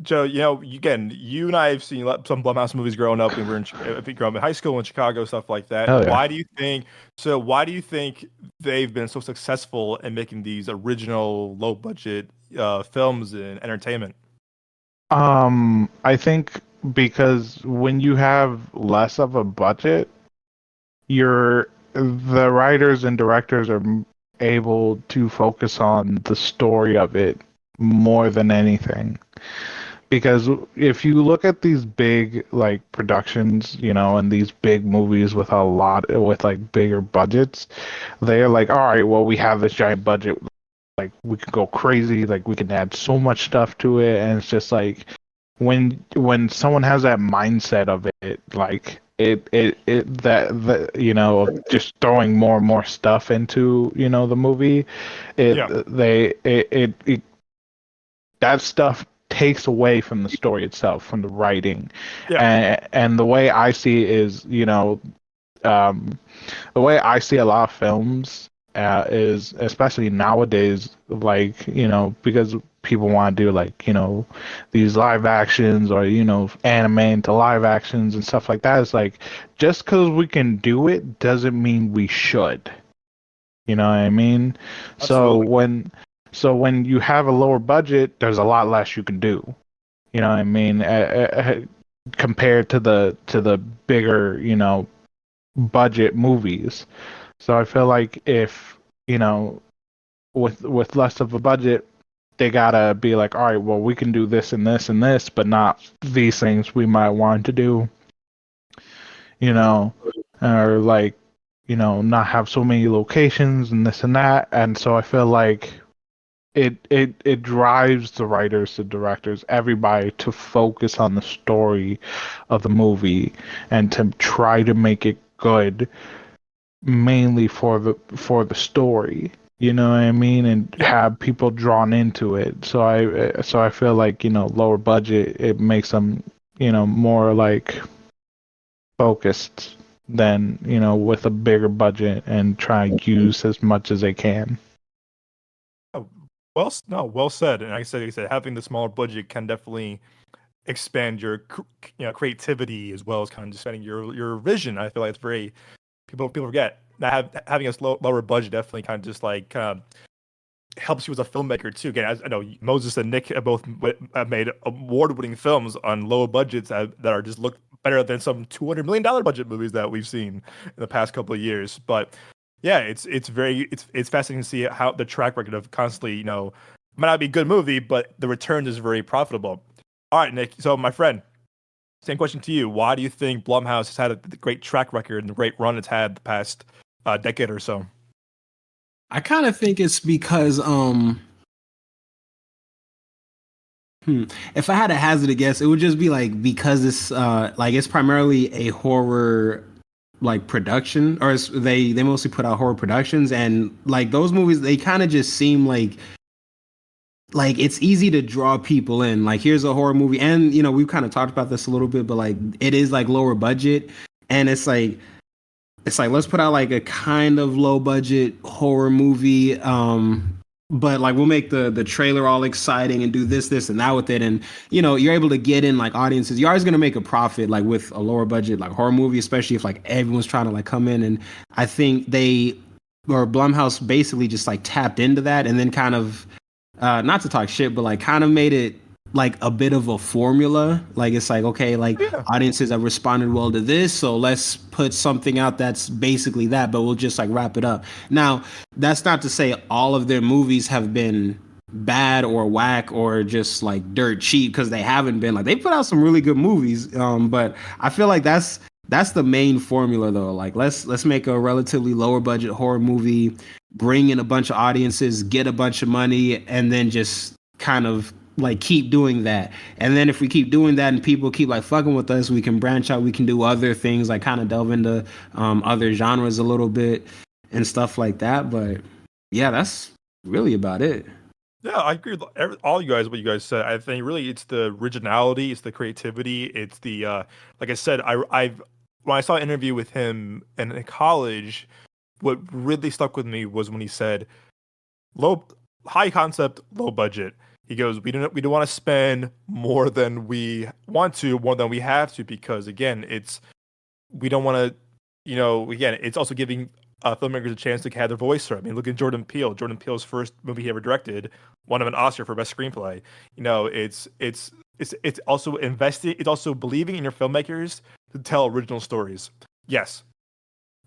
A: Joe, again, you and I have seen some Blumhouse movies growing up, and I think growing up in high school in Chicago, stuff like that.
C: Hell yeah.
A: Why do you think? So, why do you think they've been so successful in making these original, low budget films and entertainment?
C: I think because when you have less of a budget, the writers and directors are able to focus on the story of it more than anything. Because if you look at these big like productions, and these big movies with like bigger budgets, they're like, all right, well, we have this giant budget, like we can go crazy, like we can add so much stuff to it, and it's just like when someone has that mindset of it, like it that of just throwing more and more stuff into the movie,
A: Yeah,
C: it that stuff takes away from the story itself, from the writing,
A: yeah,
C: and the way I see it is, um, the way I see a lot of films is, especially nowadays, like, because people want to do like, these live actions, or, anime into live actions and stuff like that. It's like, just because we can do it doesn't mean we should. You know what I mean? So
A: absolutely.
C: when you have a lower budget, there's a lot less you can do. You know what I mean? Compared to the bigger, budget movies. So I feel like if, with less of a budget, they gotta be like, all right, well, we can do this and this and this, but not these things we might want to do, you know, or like, not have so many locations and this and that. And so I feel like it drives the writers, the directors, everybody to focus on the story of the movie and to try to make it good, mainly for the story. You know what I mean, and
A: Yeah,
C: have people drawn into it. So I feel like lower budget, it makes them more like focused than, with a bigger budget and try and use as much as they can.
A: Oh, well said. And like I said, having the smaller budget can definitely expand your creativity as well as kind of expanding your vision. I feel like it's very people forget that having a lower budget definitely kind of just like kind of helps you as a filmmaker too. Again, as I know Moses and Nick have both have made award-winning films on low budgets that are just look better than some $200 million budget movies that we've seen in the past couple of years. But yeah, it's fascinating to see how the track record of constantly, might not be a good movie, but the return is very profitable. All right, Nick. So my friend, same question to you. Why do you think Blumhouse has had a great track record and the great run it's had the past decade or so?
B: I kind of think it's because if I had to hazard a guess, it would just be like because it's like it's primarily a horror like production, or they mostly put out horror productions, and like those movies they kind of just seem like it's easy to draw people in. Like here's a horror movie, and we've kind of talked about this a little bit, but like it is like lower budget, and it's like let's put out like a kind of low budget horror movie, but like we'll make the trailer all exciting and do this and that with it, and you're able to get in like audiences. You're always going to make a profit like with a lower budget like horror movie, especially if like everyone's trying to like come in. And I think Blumhouse basically just like tapped into that, and then kind of not to talk shit, but like kind of made it like a bit of a formula. Like it's like, okay, like
A: Yeah.
B: audiences have responded well to this, so let's put something out that's basically that, but we'll just like wrap it up. Now, that's not to say all of their movies have been bad or whack or just like dirt cheap, because they haven't been. Like they put out some really good movies, but I feel like that's the main formula though. Like let's make a relatively lower budget horror movie, bring in a bunch of audiences, get a bunch of money, and then just kind of like keep doing that. And then if we keep doing that and people keep like fucking with us, we can branch out, we can do other things, like kind of delve into other genres a little bit and stuff like that. But yeah, that's really about it.
A: Yeah, I agree with all you guys. What you guys said, I think really it's the originality, it's the creativity, it's the like I said, I've when I saw an interview with him in college, what really stuck with me was when he said low, high concept, low budget. He goes, we don't want to spend more than we want to, more than we have to, because again, we don't want to, again, it's also giving filmmakers a chance to have their voice heard. I mean, look at Jordan Peele. Jordan Peele's first movie he ever directed won him an Oscar for best screenplay. It's also investing. It's also believing in your filmmakers to tell original stories. Yes,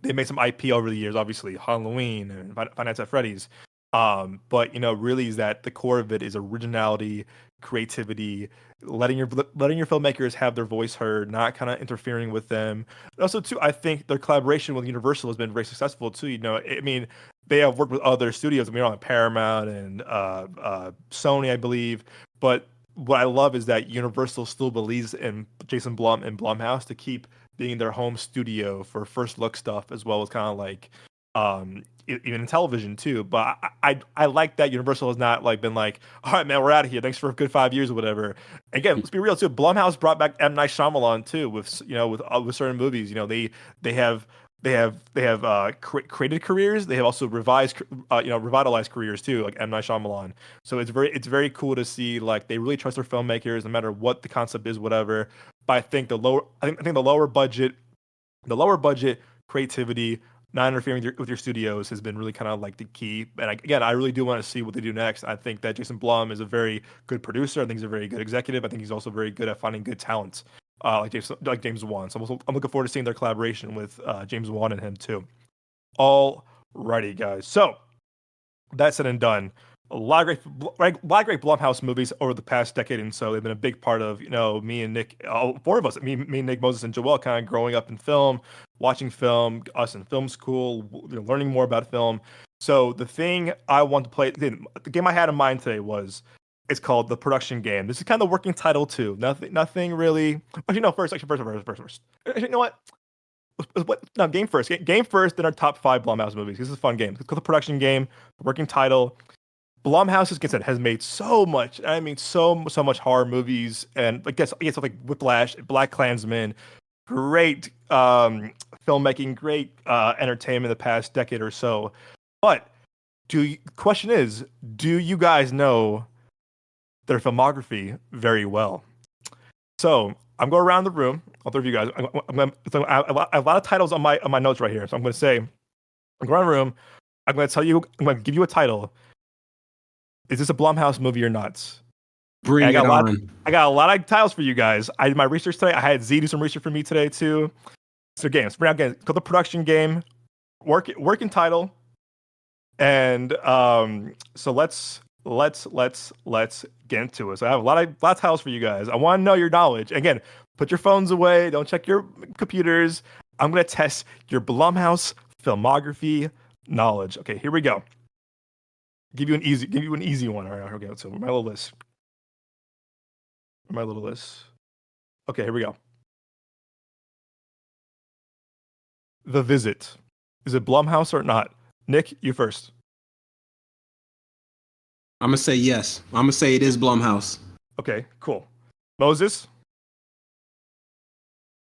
A: they made some IP over the years, obviously Halloween and Five Nights at Freddy's. But really is that the core of it is originality, creativity, letting your filmmakers have their voice heard, not kind of interfering with them. And also, too, I think their collaboration with Universal has been very successful too. I mean, they have worked with other studios. I mean, on Paramount and Sony, I believe. But what I love is that Universal still believes in Jason Blum and Blumhouse to keep being their home studio for first look stuff, as well as kind of like even in television too. But I like that Universal has not like been like, all right, man, we're out of here. Thanks for a good 5 years or whatever. Again, let's be real too. Blumhouse brought back M. Night Shyamalan too with with certain movies. They have created careers. They have also revitalized careers too, like M. Night Shyamalan. So it's very cool to see like they really trust their filmmakers no matter what the concept is, whatever. But I think the lower budget creativity, not interfering with your studios has been really kind of like the key. And again, I really do want to see what they do next. I think that Jason Blum is a very good producer. I think he's a very good executive. I think he's also very good at finding good talent, like James Wan. So I'm looking forward to seeing their collaboration with James Wan and him too. Alrighty, guys. So that said and done, a lot of great Blumhouse movies over the past decade, and so they've been a big part of me and Nick, all four of us, me, Nick, Moses, and Joel, kind of growing up in film, watching film, us in film school, learning more about film. So the thing I want to play, the game I had in mind today it's called The Production Game. This is kind of the working title too. Nothing really. Actually, no. First. Actually, you know what? No, game first. Game first. Then our top 5 Blumhouse movies. This is a fun game. It's called The Production Game. Working title. Blumhouse, as I said, has made so much. I mean, so much horror movies, and I guess like Whiplash, Black Klansman, great filmmaking, great entertainment in the past decade or so. But question is, do you guys know their filmography very well? So I'm going around the room. All three of you guys. I have a lot of titles on my notes right here. So I'm going to say, I'm going around the room. I'm going to tell you. I'm going to give you a title. Is this a Blumhouse movie or not?
B: Bring it on.
A: I got a lot of titles for you guys. I did my research today. I had Z do some research for me today too. So games. Bring out games. Called the production game. Working title. And so let's get into it. So I have a lot of titles for you guys. I want to know your knowledge. Again, put your phones away. Don't check your computers. I'm gonna test your Blumhouse filmography knowledge. Okay, here we go. Give you an easy one. All right, okay. So my little list. Okay, here we go. The Visit. Is it Blumhouse or not? Nick, you first.
B: I'm gonna say yes. I'm gonna say it is Blumhouse.
A: Okay, cool. Moses?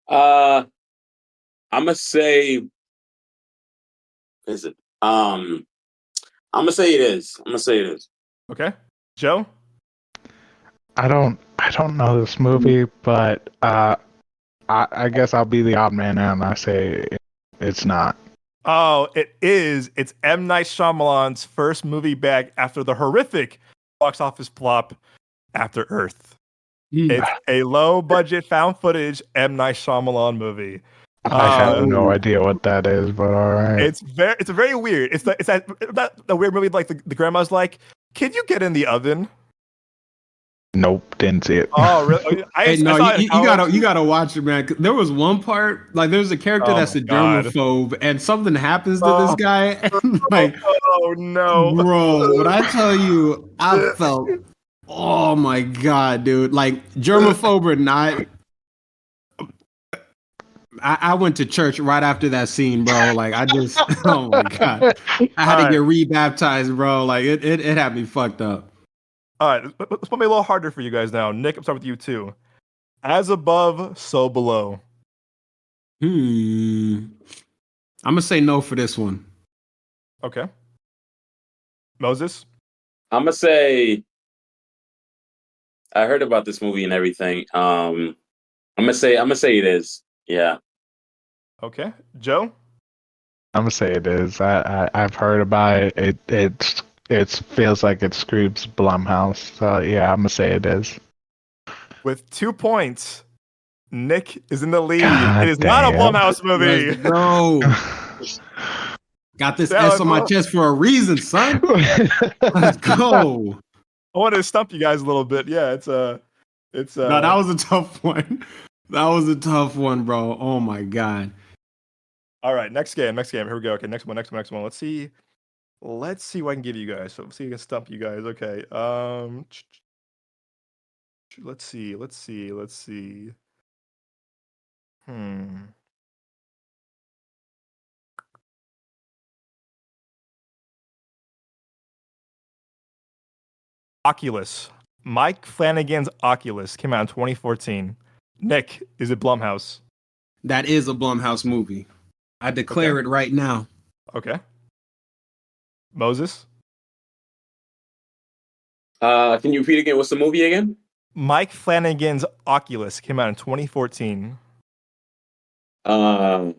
D: I'm gonna say, is it? I'm gonna say it is.
A: Okay. Joe?
C: I don't know this movie, but I guess I'll be the odd man out and I say it's not.
A: Oh, it is. It's M. Night Shyamalan's first movie back after the horrific box office flop After Earth. It's a low-budget found footage M. Night Shyamalan movie.
C: I have no idea what that is, but all right.
A: It's very weird. It's that weird movie like the grandma's like, "Can you get in the oven?"
C: Nope, didn't see it.
A: Oh, really?
B: You gotta watch it, man. There was one part, like there's a character that's a germaphobe, and something happens to this guy, and like,
A: oh no,
B: bro! When I tell you, I felt, oh my god, dude, like germaphobe or not. I went to church right after that scene, bro. Like I just, oh my god, I had to get rebaptized, bro. Like it had me fucked up.
A: All right, let's put me a little harder for you guys now. Nick, I'm starting with you too. As above, so below.
B: I'm gonna say no for this one.
A: Okay. Moses?
D: I'm gonna say I heard about this movie and everything. I'm gonna say it is. Yeah.
A: Okay. Joe?
C: I'm gonna say it is. I've heard about it. It feels like it screams Blumhouse. So yeah, I'm gonna say it is.
A: With 2 points, Nick is in the lead.
C: God
A: it is
C: damn.
A: not a Blumhouse movie.
B: Let's go. Got this S on my chest for a reason, son. Let's go.
A: I wanted to stump you guys a little bit. Yeah, it's No,
B: that was a tough one. That was a tough one, bro. Oh my god.
A: All right, next game. Here we go. Okay, next one. Let's see what I can give you guys. So let's see if I can stump you guys. Okay. Let's see. Oculus. Mike Flanagan's Oculus came out in 2014. Nick, is it Blumhouse?
B: That is a Blumhouse movie. I declare it right now.
A: Okay. Moses?
D: Can you repeat again? What's the movie again?
A: Mike Flanagan's Oculus came out in 2014.
D: No.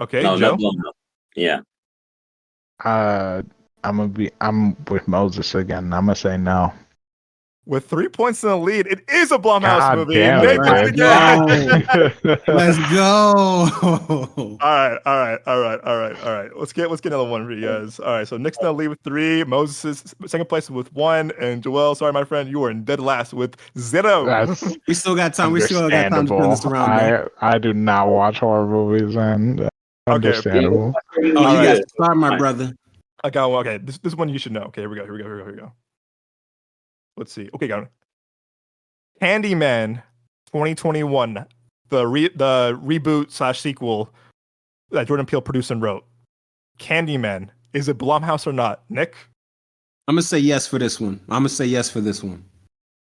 A: Okay,
D: no,
A: Joe?
D: Blumhouse. Yeah.
C: I'm with Moses again. I'm gonna say no.
A: With 3 points in the lead, it is a Blumhouse
C: God
A: movie.
C: damn
A: Nick
C: it,
A: wins again.
B: Let's go.
A: All right. Let's get another one for you guys. All right, so Nick's in the lead with 3. Moses is second place with 1, and Joel, sorry my friend, you are in dead last with 0.
B: We still got time. We still got time to turn this around.
C: I do not watch horror movies, and understandable.
B: Oh, you got to start, my brother.
A: I got one. Okay, this one you should know. Okay, here we go. Let's see. Okay, got it. Candyman 2021, the reboot / sequel that Jordan Peele produced and wrote. Candyman, is it Blumhouse or not? Nick?
B: I'm gonna say yes for this one.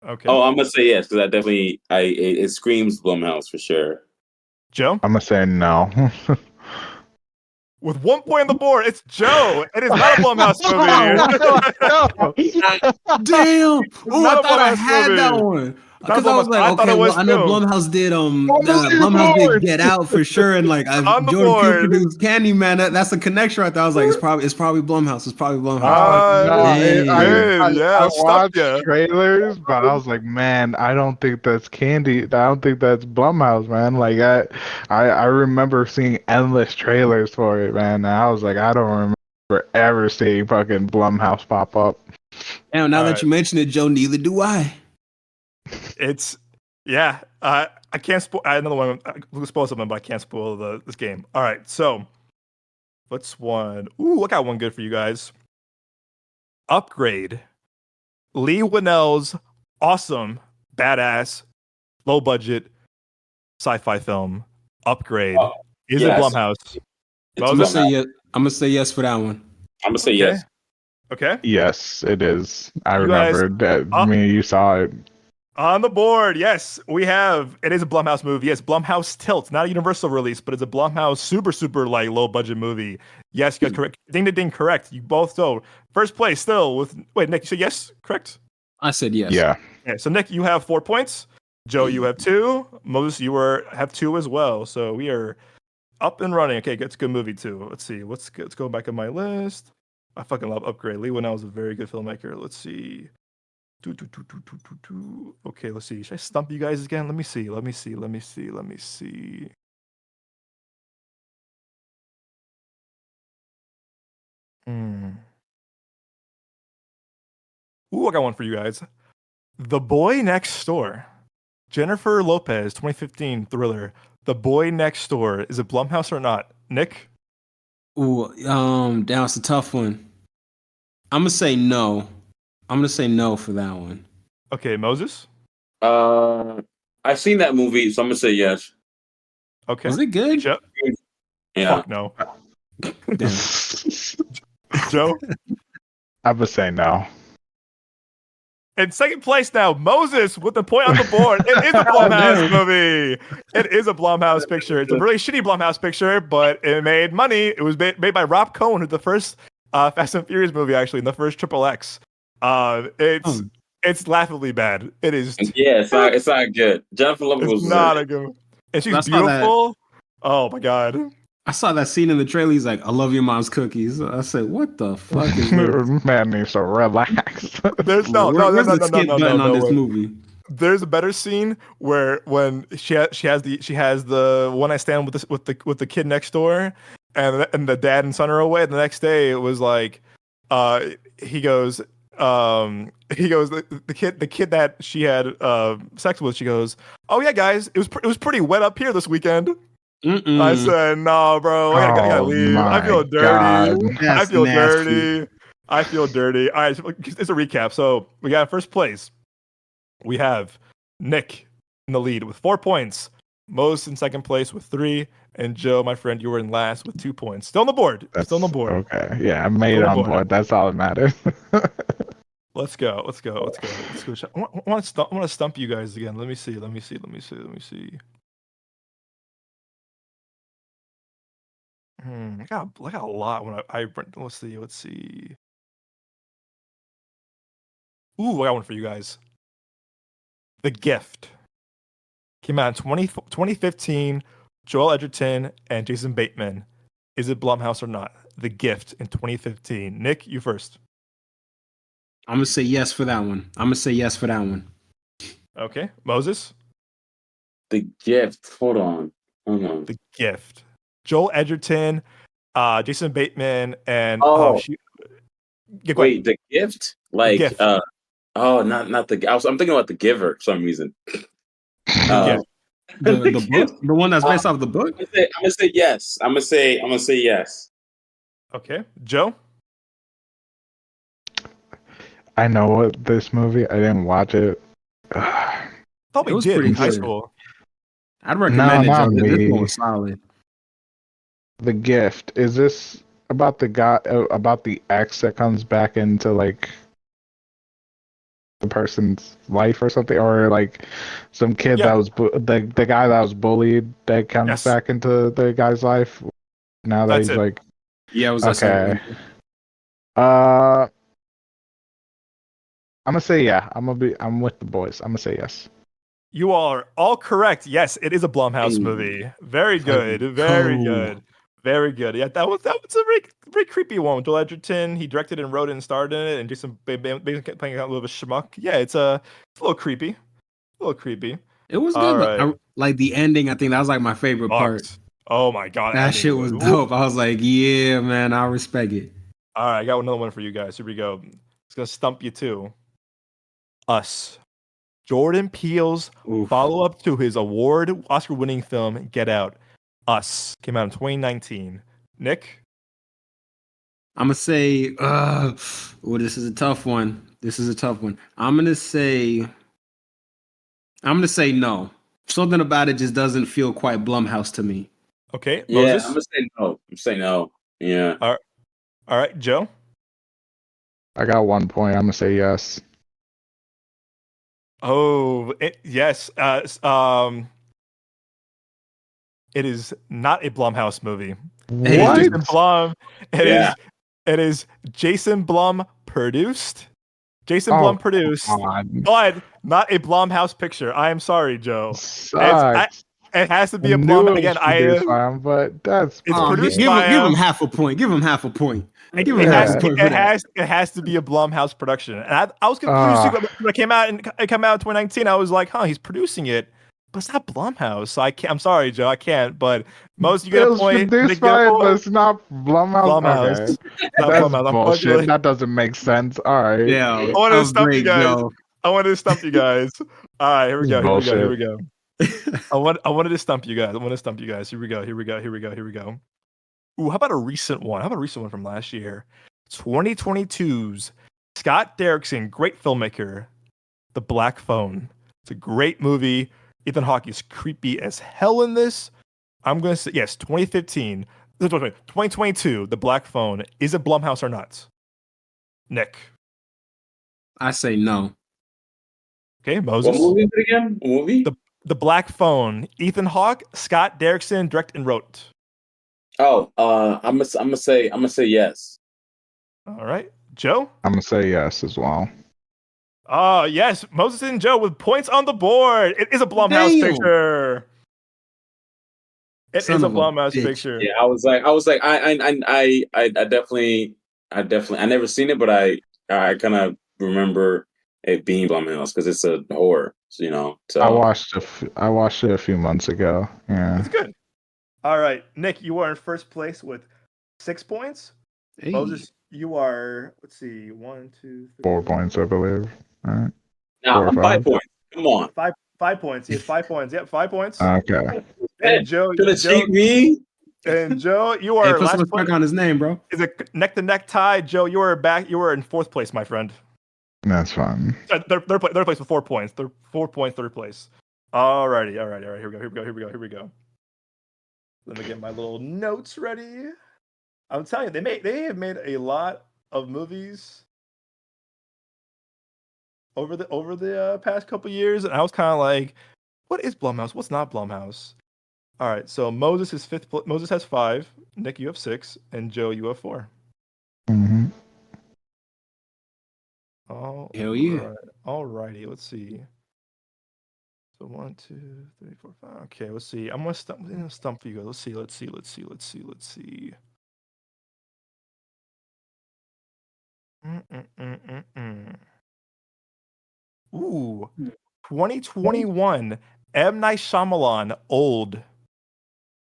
A: Okay.
D: Oh, I'm gonna say yes because it screams Blumhouse for sure.
A: Joe?
C: I'm gonna say no.
A: With 1 point on the board, it's Joe. It is not a Blumhouse movie.
B: Damn!
A: It's
B: Oh, I
A: not a
B: thought I
A: Blumhouse
B: had that
A: movie.
B: one
A: It's not a
B: because I was
A: Blumhouse.
B: like,
A: I thought
B: okay,
A: it
B: well,
A: was
B: I know
A: too.
B: Blumhouse did Get Out for sure, and like
A: On the
B: Jordan Peele
A: board.
B: produced Candyman. That's a connection right there. I was like, it's probably Blumhouse. It's probably Blumhouse.
C: No,
B: Dang.
A: Good. Yeah,
C: I
A: I'll stop
C: watched
A: you.
C: trailers, but I was like, man, I don't think that's Candy. I don't think that's Blumhouse, man. Like I remember seeing endless trailers for it, man. And I was like, I don't remember ever seeing fucking Blumhouse pop up.
B: Now
A: All
B: that
A: right.
B: you mention it, Joe, neither do I.
A: It's yeah. I can't spoil. I another one. We'll spoil something, but I can't spoil this game. All right. So what's one? Ooh, I got one good for you guys. Upgrade. Lee Winnell's awesome, badass, low budget sci-fi film. Upgrade.
D: Oh,
A: Is
D: yes.
A: it Blumhouse?
D: It's
B: I'm gonna
A: Moses?
B: say yes. I'm gonna say yes for that one.
D: I'm gonna say
A: Okay.
D: yes.
A: Okay.
C: Yes, it is. I
A: You guys-
C: remember that
A: Oh.
C: me and you saw it.
A: On the board, yes, we have. It is a Blumhouse movie. Yes, Blumhouse Tilt, not a Universal release, but it's a Blumhouse super like low budget movie. Yes, you guys correct. Ding to ding, correct. You both so first place still with. Wait, Nick, you said yes, correct?
B: I said yes.
C: Yeah.
A: Okay, so Nick, you have 4 points. Joe, you have 2. Moses, you have 2 as well. So we are up and running. Okay, it's a good movie too. Let's see. Let's go back on my list. I fucking love Upgrade. Lee Winnell was a very good filmmaker. Let's see. Okay, let's see. Should I stump you guys again? Let me see. Ooh, I got one for you guys. The Boy Next Door. Jennifer Lopez, 2015 thriller. The Boy Next Door. Is it Blumhouse or not? Nick?
B: Ooh, that's a tough one. I'm gonna say no. I'm gonna say no for that one.
A: Okay, Moses?
D: I've seen that movie, so I'm gonna say yes.
A: Okay.
B: Was it good?
A: Joe?
D: Yeah.
A: Fuck no.
B: Damn.
A: Joe?
C: I would say no.
A: In second place now, Moses with the point on the board. It is a Blumhouse movie. It is a Blumhouse picture. It's a really shitty Blumhouse picture, but it made money. It was made by Rob Cohen, who's the first Fast and Furious movie, actually, in the first Triple X. It's laughably bad. It is.
D: Yeah, it's not good. Jennifer Lopez
A: It's
D: was
A: not a good. And she's
B: I saw that.
A: beautiful. Oh my god.
B: I saw that scene in the trailer. He's like, "I love your mom's cookies." I said, "What the fuck is this?"
C: Man needs to relax.
A: There's
B: Where's the skip button on this
A: way.
B: movie?
A: There's a better scene when she has the one night stand with the kid next door, and the dad and son are away. The next day it was like, he goes the kid that she had sex with. She goes, "Oh yeah, guys, it was pretty wet up here this weekend."
B: Mm-mm.
A: I said, "No, bro, I gotta leave. I feel dirty. I feel dirty. I feel dirty." All right, so it's a recap. So we got first place. We have Nick in the lead with 4 points. Moses in second place with 3, and Joe, my friend, you were in last with 2 points. Still on the board. Still on the board.
C: Okay. Yeah, I made it on board. That's all that matters.
A: Let's go. I want to stump you guys again. Let me see. I got a lot when I let's see. Ooh, I got one for you guys. The Gift came out in 2015. Joel Edgerton and Jason Bateman. Is it Blumhouse or not? The Gift in 2015. Nick, you first.
B: I'm gonna say yes for that one.
A: Okay, Moses.
D: The Gift. Hold on.
A: The Gift. Joel Edgerton, Jason Bateman, and
D: wait, The Gift? Like
A: Gift.
D: not the. I'm thinking about The Giver for some reason.
B: The book, the one that's based off the book.
D: I'm gonna say yes. I'm gonna say yes.
A: Okay, Joe.
C: I know what this movie. I didn't watch it.
A: Thought we
B: was
A: did
B: pretty
A: in high
B: good.
A: school.
B: I'd recommend it.
C: not
B: Joe. This
C: me.
B: one was solid.
C: The Gift. Is this about the guy about the ex that comes back into like the person's life or something, or like some kid
A: Yeah.
C: that was the guy that was bullied that comes
A: Yes.
C: back into the guy's life now that
A: That's
C: he's
A: it.
C: like
B: Yeah, it was that
C: okay.
B: second.
C: I'm gonna say yeah. I'm with the boys. I'm gonna say yes.
A: You are all correct. Yes, it is a Blumhouse
B: Hey,
A: movie. Very good.
B: let's
A: Very
B: go.
A: good. Very good. Yeah, that was a very creepy one. With Joel Edgerton, he directed and wrote it and starred in it, and Jason basically playing a little bit of a schmuck. Yeah, it's a little creepy. A little creepy.
B: It was
A: All
B: good, but
A: right.
B: like the ending, I think that was like my favorite part.
A: Bucks. Oh my god,
B: That
A: ending
B: shit was
A: woo.
B: dope. I was like, yeah, man, I respect it.
A: All right, I got another one for you guys. Here we go. It's gonna stump you too. Us. Jordan Peele's
B: Oof.
A: follow-up to his award Oscar-winning film Get Out. Us came out in 2019. Nick?
B: I'm gonna say, this is a tough one. This is a tough one. I'm gonna say no. Something about it just doesn't feel quite Blumhouse to me.
A: Okay,
D: Yeah,
A: Moses?
D: I'm gonna say no. I'm saying no. Yeah.
A: All right, Joe?
C: I got 1 point. I'm gonna say yes.
A: Oh, yes. It is not a Blumhouse movie.
B: Hey.
A: It is
C: What?
A: Jason Blum.
D: Yeah.
A: It is Jason Blum produced. Jason
C: Oh,
A: Blum produced,
C: God.
A: but not a Blumhouse picture. I am sorry, Joe.
C: Sucks.
A: It has to
C: I
A: be a
C: knew
A: Blum.
C: it
A: Again,
C: was produced by him, but that's
A: It's
B: Oh,
A: produced
B: give
A: by
B: him half a point. Give him half a point. Give him
A: It
B: half
A: has
B: a point for that.
A: it has to be a Blumhouse production. And I was confused too, when it came out in 2019. I was like, huh, he's producing it, but it's not Blumhouse. So I can't. I'm sorry, Joe, I can't. But most you get
C: it
A: a
C: was
A: point.
C: produced
A: Nick get a
C: by, but
A: point.
C: it's not Blumhouse.
A: Blumhouse.
C: Okay,
A: Not
C: that's
A: Blumhouse.
C: bullshit.
A: Unfortunately,
C: That doesn't make sense. All right,
B: Yeah,
A: I
B: that
A: wanted to
B: was
A: stump you
B: great,
A: guys.
B: Joe.
A: I wanted to stump you guys. All right, here we
C: this is
A: go. Here we
C: bullshit.
A: go. I wanted to stump you guys. I want to stump you guys. Here we go. Ooh, how about a recent one? How about a recent one from last year? 2022's Scott Derrickson, great filmmaker, The Black Phone. It's a great movie. Ethan Hawke is creepy as hell in this. I'm going to say, yes, 2015. 2022, The Black Phone. Is it Blumhouse or not? Nick.
B: I say no.
A: Okay,
D: What
A: Moses.
D: movie is it again? What movie?
A: The Black Phone. Ethan Hawke, Scott Derrickson, direct and wrote.
D: Oh, I'm gonna say yes.
A: All right, Joe.
C: I'm gonna say yes as well.
A: Oh, yes, Moses and Joe with points on the board. It is a Blumhouse
B: Damn.
A: picture. It
B: Son
A: is a
B: of a
A: Blumhouse
B: bitch.
A: picture.
D: Yeah, I was like, I definitely, I never seen it, but I kind of remember it being Blumhouse because it's a horror, you know. So
C: I watched it a few months ago. Yeah,
A: It's good. All right, Nick, you are in first place with 6 points.
B: Hey.
A: Moses, you are, let's see, 1, 2, 3.
C: 4 points, I believe. All right.
D: now
C: 4 or
D: I'm 5
C: 5.
D: points. Come on,
A: 5 points. He has 5 points. Yep, 5 points.
C: Okay.
A: And Joe,
D: gonna cheat me.
A: You
B: Hey,
A: are
B: put some
A: last place.
B: respect on his name, bro.
A: Is a neck to neck tie. Joe, you are back. You are in fourth place, my friend.
C: That's fine.
A: Third place with 4 points. 4 points, third place. Alrighty. Here we go. Let me get my little notes ready. I'm telling you, they have made a lot of movies over the past couple years, and I was kind of like, what is Blumhouse? What's not Blumhouse? All right, so Moses is fifth. Moses has 5. Nick, you have 6, and Joe, you have 4.
C: Mm-hmm.
A: Oh,
B: Hell yeah.
A: Alrighty, let's see. So 1, 2, 3, 4, 5. Okay, let's see. I'm gonna stump for you guys. Let's see. Ooh, 2021. M. Night Shyamalan, Old.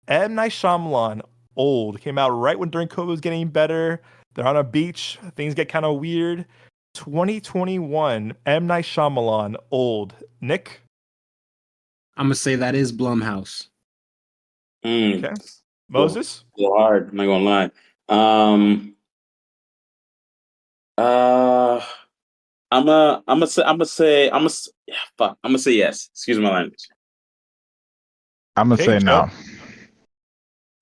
A: M. Night Shyamalan, Old. Came out right when during COVID was getting better. They're on a beach. Things get kind of weird. 2021. M. Night Shyamalan, Old. Nick?
B: I'm gonna say that is Blumhouse.
A: Okay. Moses?
D: A little hard. I'm not gonna lie. I'm gonna say yes. Excuse my language.
C: I'm gonna say no.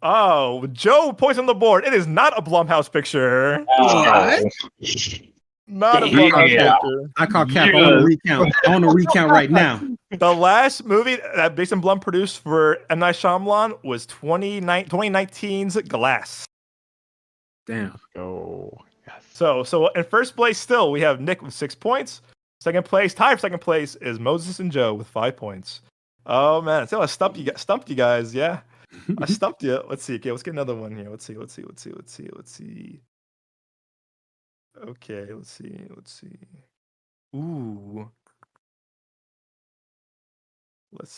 A: Oh, Joe points on the board. It is not a Blumhouse picture.
B: What?
A: Not a
B: Damn.
A: Blumhouse
C: Yeah.
A: picture.
B: I call cap. I want to recount. I want to recount right now.
A: The last movie that Jason Blum produced for M. Night Shyamalan was 2019's Glass.
B: Damn.
C: Oh, yes.
A: So in first place still, we have Nick with 6 points. Second place, tied for second place is Moses and Joe with 5 points. Oh man, so I stumped you guys. Yeah, I stumped you. Let's see. Okay, let's get another one here. Let's see. Okay, let's see. Ooh. Let's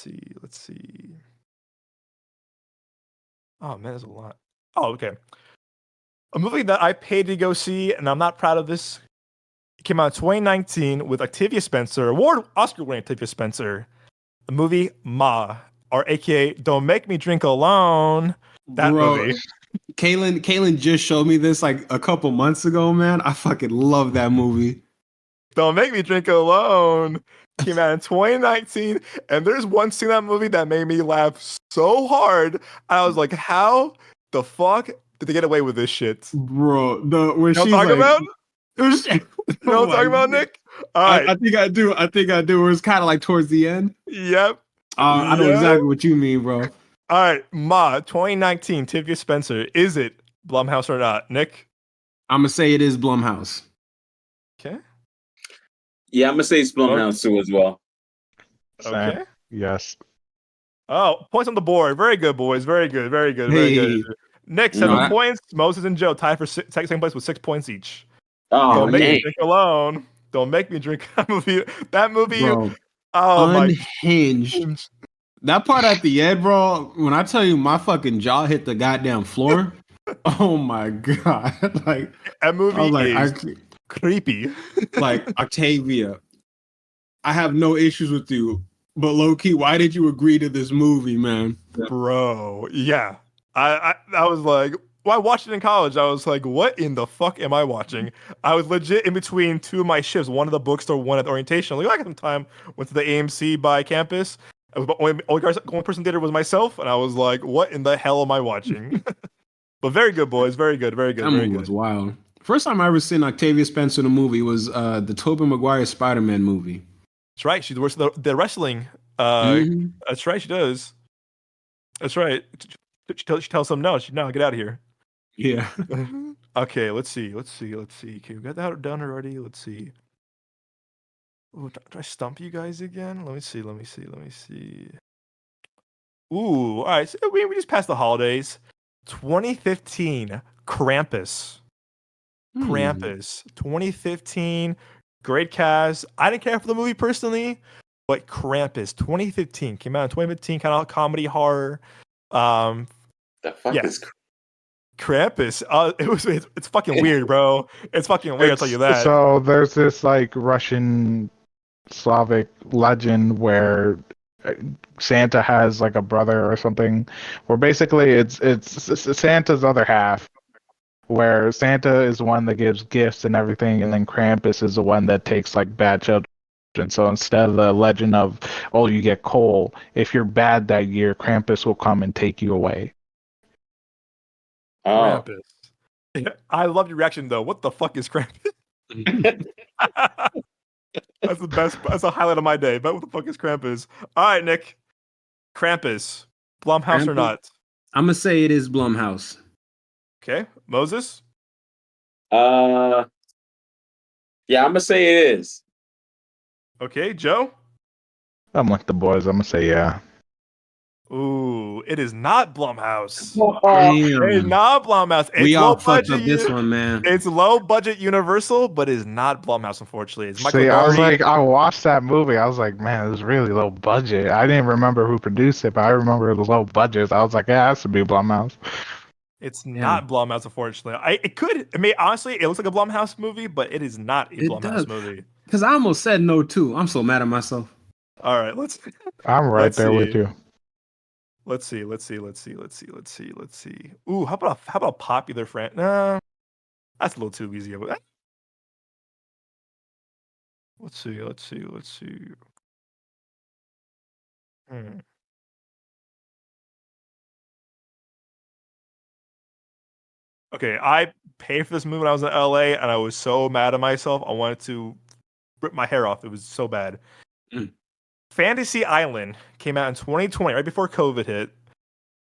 A: see. Oh man, there's a lot. Oh, okay. A movie that I paid to go see, and I'm not proud of this. It came out in 2019 with Octavia Spencer, Oscar-winning Octavia Spencer. The movie Ma, or AKA Don't Make Me Drink Alone. That
B: Bro,
A: movie.
B: Kaylin just showed me this like a couple months ago, man. I fucking love that movie.
A: Don't Make Me Drink Alone. Came out in 2019, and there's one scene in that movie that made me laugh so hard. I was like, how the fuck did they get away with this shit?
B: Bro, when
A: You know
B: she's
A: what I'm
B: like,
A: talking about? You know what I'm talking about, Nick? All right.
B: I think I do. I think I do. It was kind of like towards the end.
A: Yep.
B: I know exactly what you mean, bro.
A: All right. Ma, 2019, Octavia Spencer. Is it Blumhouse or not? Nick?
B: I'm gonna say it is Blumhouse.
A: Okay.
D: Yeah, I'm gonna say it's Blumhouse too as well.
A: Okay.
C: Same. Yes.
A: Oh, points on the board. Very good, boys. Very good. Very good. Very
B: Hey.
A: good. Nick,
D: No,
A: 7 points. Moses and Joe tied for second place with 6 points each.
D: Oh,
A: Don't make
D: dang.
A: me drink alone. Don't make me drink that movie. That movie.
B: Bro,
A: Oh my.
B: unhinged. That part at the end, bro, when I tell you my fucking jaw hit the goddamn floor, oh my god. Like
A: That movie
B: I was
A: is creepy.
B: like, Octavia, I have no issues with you, but low key, why did you agree to this movie, man?
A: Bro, yeah. I was like, well, I watched it in college. I was like, what in the fuck am I watching? I was legit in between two of my shifts, one at the bookstore, one at the orientation. Like, I got some time, went to the AMC by campus. Only person theater was myself, and I was like, what in the hell am I watching? But very good, boys. Very good. Very good.
B: That
A: Very
B: movie
A: good.
B: was wild. First time I ever seen Octavia Spencer in a movie was the Tobey Maguire Spider-Man movie.
A: That's right. She works the wrestling.
B: Mhm.
A: That's right. She does. That's right. She tells them no. No, get out of here.
B: Yeah.
A: Okay, let's see. Okay, we got that done already. Let's see. Ooh, do I stump you guys again? Let me see. Ooh, all right. So we just passed the holidays. 2015, Krampus. Krampus. 2015, great cast. I didn't care for the movie personally, but Krampus 2015 came out in 2015, kind of comedy horror.
D: The fuck
A: Yeah.
D: is
A: Krampus. It's fucking weird, bro. It's fucking weird. I'll tell you that.
C: So there's this like Russian Slavic legend where Santa has like a brother or something, where basically it's Santa's other half, where Santa is the one that gives gifts and everything, and then Krampus is the one that takes like bad children. So instead of the legend of, oh, you get coal, if you're bad that year, Krampus will come and take you away.
D: Oh.
A: Krampus. Yeah, I love your reaction though. What the fuck is Krampus? That's the best. That's a highlight of my day. But what the fuck is Krampus? All right, Nick. Krampus. Blumhouse or
B: Krampus?
A: not?
B: I'm gonna say it is Blumhouse.
A: Okay, Moses.
D: Yeah, I'm gonna say it is.
A: Okay, Joe.
C: I'm like the boys. I'm gonna say yeah.
A: Ooh, it is not Blumhouse.
B: Damn.
A: It is not Blumhouse. It's
B: We all
A: low
B: fucked
A: budget.
B: up this one, man.
A: It's low budget Universal, but it's not Blumhouse. Unfortunately, it's Michael
C: See, I was
A: Dougherty.
C: like, I watched that movie. I was like, man, it was really low budget. I didn't remember who produced it, but I remember it was low budget. I was like, yeah, it has to be Blumhouse.
A: It's not Blumhouse, unfortunately. It could. I mean, honestly, it looks like a Blumhouse movie, but it is not a
B: It
A: Blumhouse
B: does.
A: movie.
B: Because I almost said no too. I'm so mad at myself.
A: All right, let's.
C: I'm right
A: Let's
C: there
A: see.
C: with you.
A: Let's see. Ooh, how about popular friend? Nah, that's a little too easy. Let's see. Hmm. Okay, I paid for this movie when I was in LA, and I was so mad at myself. I wanted to rip my hair off. It was so bad.
B: Mm.
A: Fantasy Island came out in 2020, right before COVID hit.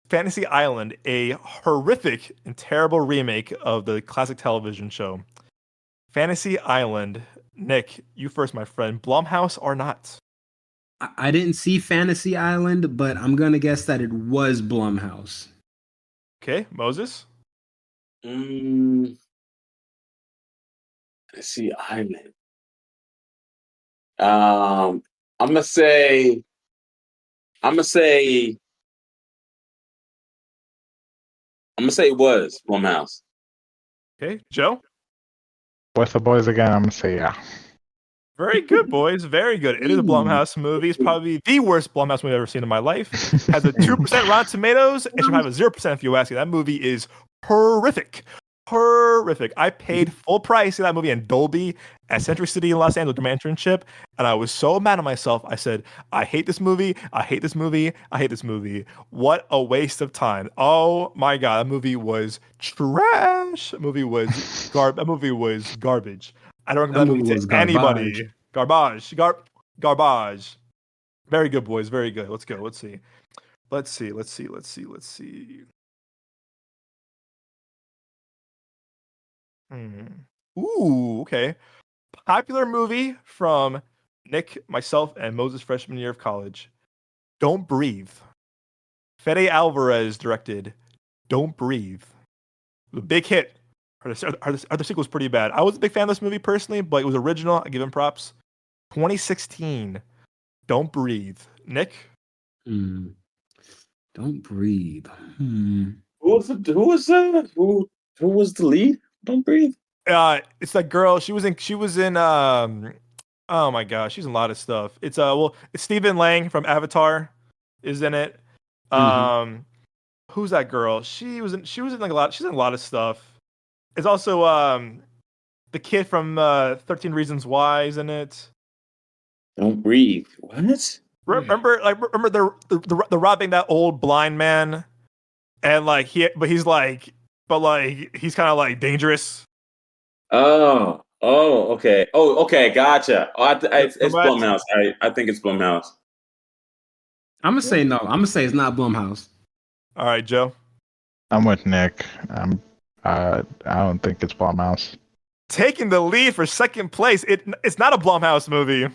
A: Fantasy Island, a horrific and terrible remake of the classic television show. Fantasy Island. Nick, you first, my friend. Blumhouse or not?
B: I didn't see Fantasy Island, but I'm gonna guess that it was Blumhouse.
A: Okay, Moses.
D: Mm, let's see, Island. Um, I'm gonna say, I'm gonna say, I'm gonna say it was Blumhouse.
A: Okay, Joe.
C: With the boys again, I'm gonna say yeah.
A: Very good, boys. Very good. It is a Blumhouse movie. It's probably the worst Blumhouse movie I've ever seen in my life. Has a 2% Rotten Tomatoes. It should have a 0% if you ask me. That movie is horrific. Horrific. I paid full price to that movie in Dolby at Century City in Los Angeles during my internship, and I was so mad at myself. I said, I hate this movie. I hate this movie. I hate this movie. What a waste of time. Oh my God. That movie was trash. That movie was garbage. I don't
B: That
A: recommend that
B: movie
A: movie
B: was
A: to
B: garbage.
A: anybody. Garbage. Very good, boys. Very good. Let's go. Let's see. Hmm. Ooh, okay. Popular movie from Nick, myself, and Moses' freshman year of college. Don't Breathe. Fede Alvarez directed Don't Breathe. The big hit. Are the sequels pretty bad? I was a big fan of this movie personally, but it was original. I give him props. 2016. Don't Breathe. Nick?
B: Hmm. Don't breathe. Hmm.
D: Who was the lead? Don't breathe.
A: It's that girl. She was in oh my gosh, she's in a lot of stuff. It's Stephen Lang from Avatar is in it.
B: Mhm.
A: Who's that girl? She was in like a lot. She's in a lot of stuff. It's also the kid from 13 Reasons Why is in it.
D: Don't breathe. What?
A: Remember the robbing that old blind man and like he's kind of like dangerous.
D: Oh, okay. Oh, okay. Gotcha. It's
A: Remember that?
D: Blumhouse. I think it's Blumhouse.
B: I'm gonna say no. I'm gonna say it's not Blumhouse.
A: All right, Joe.
C: I'm with Nick. I don't think it's Blumhouse.
A: Taking the lead for second place. It's not a Blumhouse movie.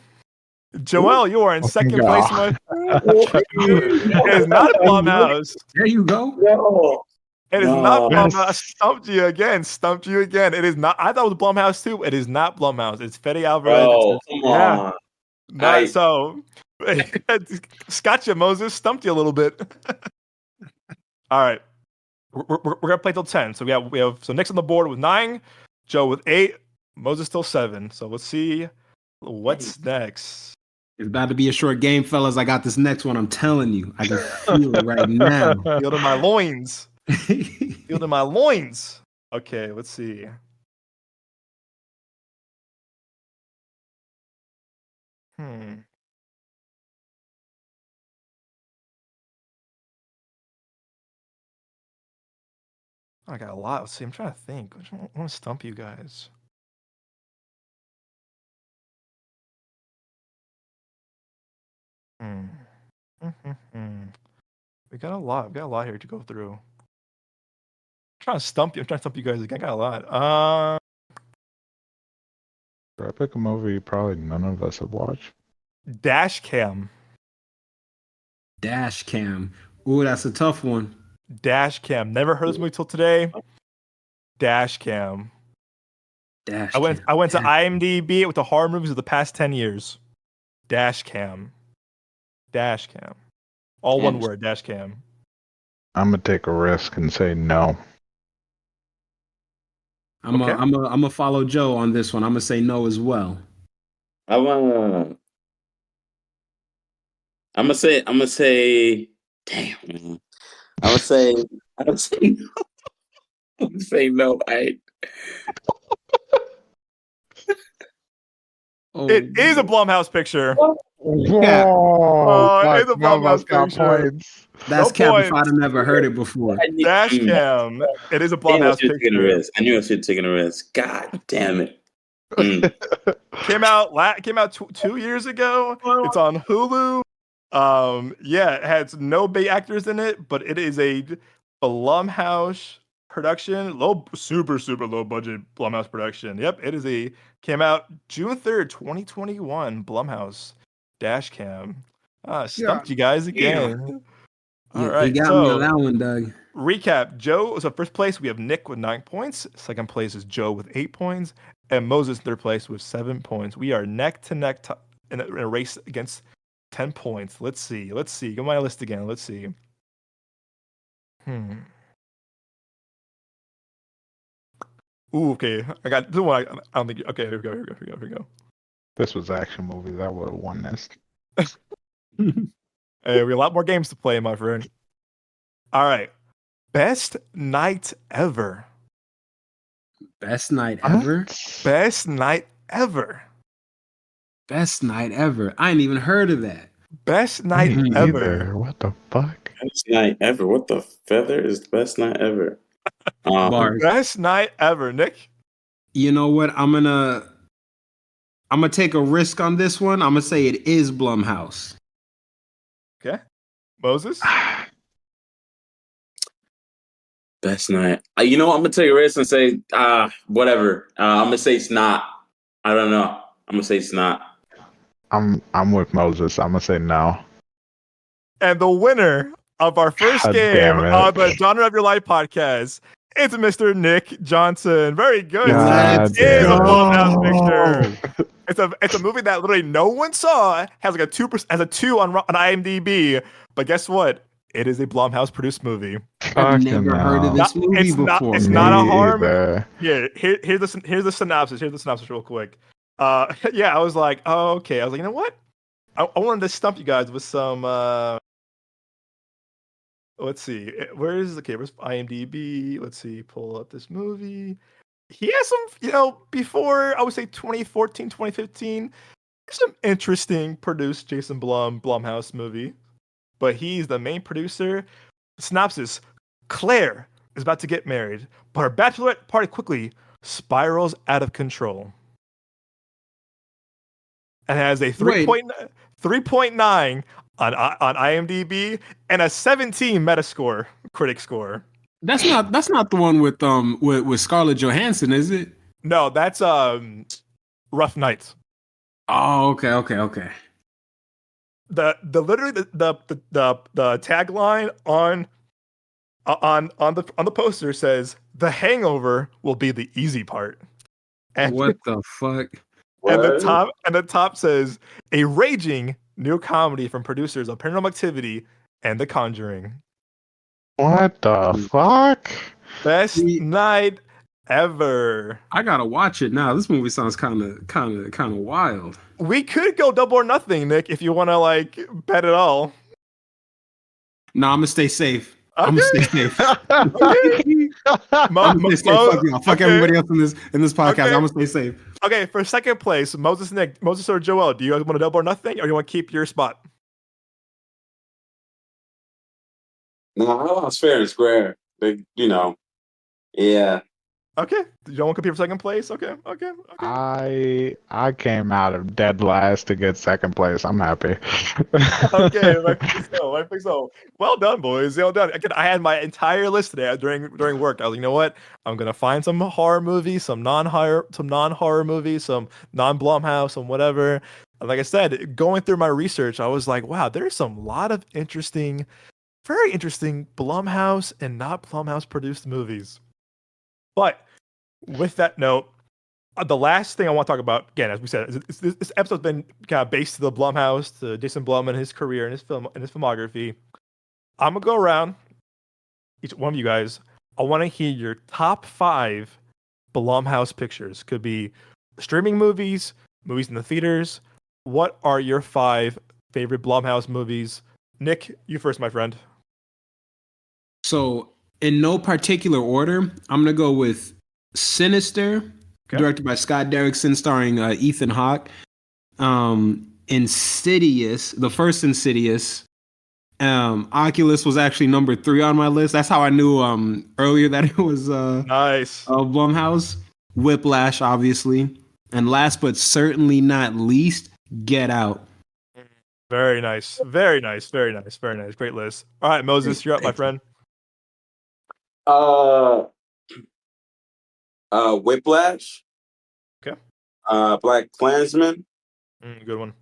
A: Joel, you are in second place, my friend. It is not a Blumhouse.
B: There you go.
D: No.
A: It is not
D: No.
A: Blumhouse. I stumped you again. Stumped you again. It is not. I thought it was Blumhouse too. It is not Blumhouse. It's Fede Alvarez.
D: Bro, come
A: Yeah.
D: on.
A: Not so. Scotcha Moses stumped you a little bit. All right. We're gonna play till 10. So we have so Nick's on the board with 9, Joe with 8, Moses still 7. So let's see what's next.
B: It's about to be a short game, fellas. I got this next one. I'm telling you. I can feel it right now.
A: Field in my loins. Field in my loins. Okay, let's see. I got a lot. Let's see. I'm trying to think. I want to stump you guys. We got a lot. We got a lot here to go through. I'm trying to stump you. I'm trying to stump you guys again. I got a lot.
C: I pick a movie probably none of us have watched.
A: Dash Cam.
B: Dash Cam. Ooh, that's a tough one.
A: Dash Cam. Never heard this movie till today. Dash Cam.
B: Dash
A: I went to
B: Cam.
A: IMDb with the horror movies of the past 10 years. Dash Cam. Dash Cam. All one word. Dash Cam.
C: I'm gonna take a risk and say no.
B: I'm gonna follow Joe on this one. I'm gonna say no as well.
D: I'm gonna say damn, man. I'm gonna say no. I'm gonna say no.
A: It is a Blumhouse picture.
B: Yeah,
C: Whoa!
A: It's a
C: Fuck,
A: Blumhouse
C: Blumhouse got
A: picture.
C: points.
A: No
B: that's cap if I'd
A: points.
B: have never heard it before.
A: Dash cam. It is a Blumhouse picture.
D: I knew I should have taken a risk. God damn it. Mm.
A: Came out 2 years ago. It's on Hulu. Yeah, it has no big actors in it, but it is a Blumhouse production, super low budget Blumhouse production. Yep, came out June 3rd, 2021. Blumhouse dash cam.
B: Yeah,
A: Stumped you guys
D: Damn.
A: again. All
B: you
A: right,
B: got me on
A: so
B: that one, Doug.
A: recap. Joe, so first place we have Nick with 9 points. Second place is Joe with 8 points, and Moses third place with 7 points. We are neck to neck in a race against 10 points. Let's see. Go my list again. Let's see. Ooh, okay. I got this one. I don't think. Okay, here we go.
C: This was action movies. I would have won this.
A: Hey, we got a lot more games to play, my friend. All right. Best night ever.
B: Best night ever.
C: What?
A: Best night ever.
B: Best night ever. I ain't even heard of that.
A: Best night
C: Me
A: ever.
C: either. What the fuck?
D: Best night ever. What the feather is the best night ever?
B: Bars.
A: Best night ever, Nick.
B: You know what? I'm gonna take a risk on this one. I'm gonna say it is Blumhouse.
A: Okay. Moses.
D: Best night. You know what? I'm gonna take a risk and say whatever. I'm gonna say it's not. I don't know. I'm gonna say it's not.
C: I'm with Moses. I'm gonna say no.
A: And the winner of our first
C: God
A: game
C: damn it.
A: on the Genre of Your Life podcast, it's Mr. Nick Johnson. Very good.
C: God
A: It is a
C: damn it.
A: Blumhouse picture. It's a movie that literally no one saw. Has like a 2% has a 2 on IMDb. But guess what? It is a Blumhouse produced movie.
B: I've never heard of this movie before.
A: It's not a horror
C: movie.
A: Here's the synopsis. Here's the synopsis real quick. Yeah, I was like, oh, okay. I was like, you know what? I wanted to stump you guys with some. Let's see. Where's IMDb? Let's see. Pull up this movie. He has some, before I would say 2014, 2015, some interesting produced Blumhouse movie. But he's the main producer. Synopsis: Claire is about to get married, but her bachelorette party quickly spirals out of control. And has a 3.9 on IMDb and a 17 Metascore critic score.
B: That's not the one with Scarlett Johansson, is it?
A: No, that's Rough Nights.
B: Oh, okay.
A: The literally the tagline on the poster says the hangover will be the easy part. And
B: what the fuck?
A: And the top says a raging new comedy from producers of Paranormal Activity and The Conjuring.
C: What the fuck?
A: Best night ever.
B: I gotta watch it now. This movie sounds kind of wild.
A: We could go double or nothing, Nick, if you want to bet it all.
B: No, I'm gonna stay safe.
A: Okay.
B: I'm gonna stay safe.
A: I'm
B: gonna stay safe. Fuck y'all. Fuck everybody else in this podcast.
A: Okay.
B: I'm gonna stay safe.
A: Okay, for second place, Moses or Joel, do you guys want to double or nothing, or do you want to keep your spot?
D: No, it's fair and square. Yeah.
A: Okay, you don't want to compete for second place? Okay.
C: I came out of dead last to get second place. I'm happy.
A: Okay, I think so. Well done, boys. Well done. Again, I had my entire list today during work. I was like, you know what? I'm gonna find some horror movies, some non-horror movies, some non-Blumhouse, some whatever. And like I said, going through my research, I was like, wow, there's some lot of very interesting Blumhouse and not Blumhouse produced movies. But with that note, the last thing I want to talk about, again, as we said, this episode's been kind of based to the Blumhouse, to Jason Blum and his career and his filmography. I'm gonna go around each one of you guys. I want to hear your top 5 Blumhouse pictures. Could be streaming movies in the theaters. What are your 5 favorite Blumhouse movies? Nick, you first, my friend.
B: So, in no particular order, I'm gonna go with Sinister, directed by Scott Derrickson, starring Ethan Hawke. In Insidious, the first Insidious. Oculus was actually number 3 on my list. That's how I knew earlier that it was
A: Nice.
B: Blumhouse. Whiplash, obviously, and last but certainly not least, Get Out.
A: Very nice. Very nice. Very nice. Very nice. Great list. All right, Moses, you're up, my friend.
D: Whiplash.
A: Okay.
D: Black Klansman.
A: Good one.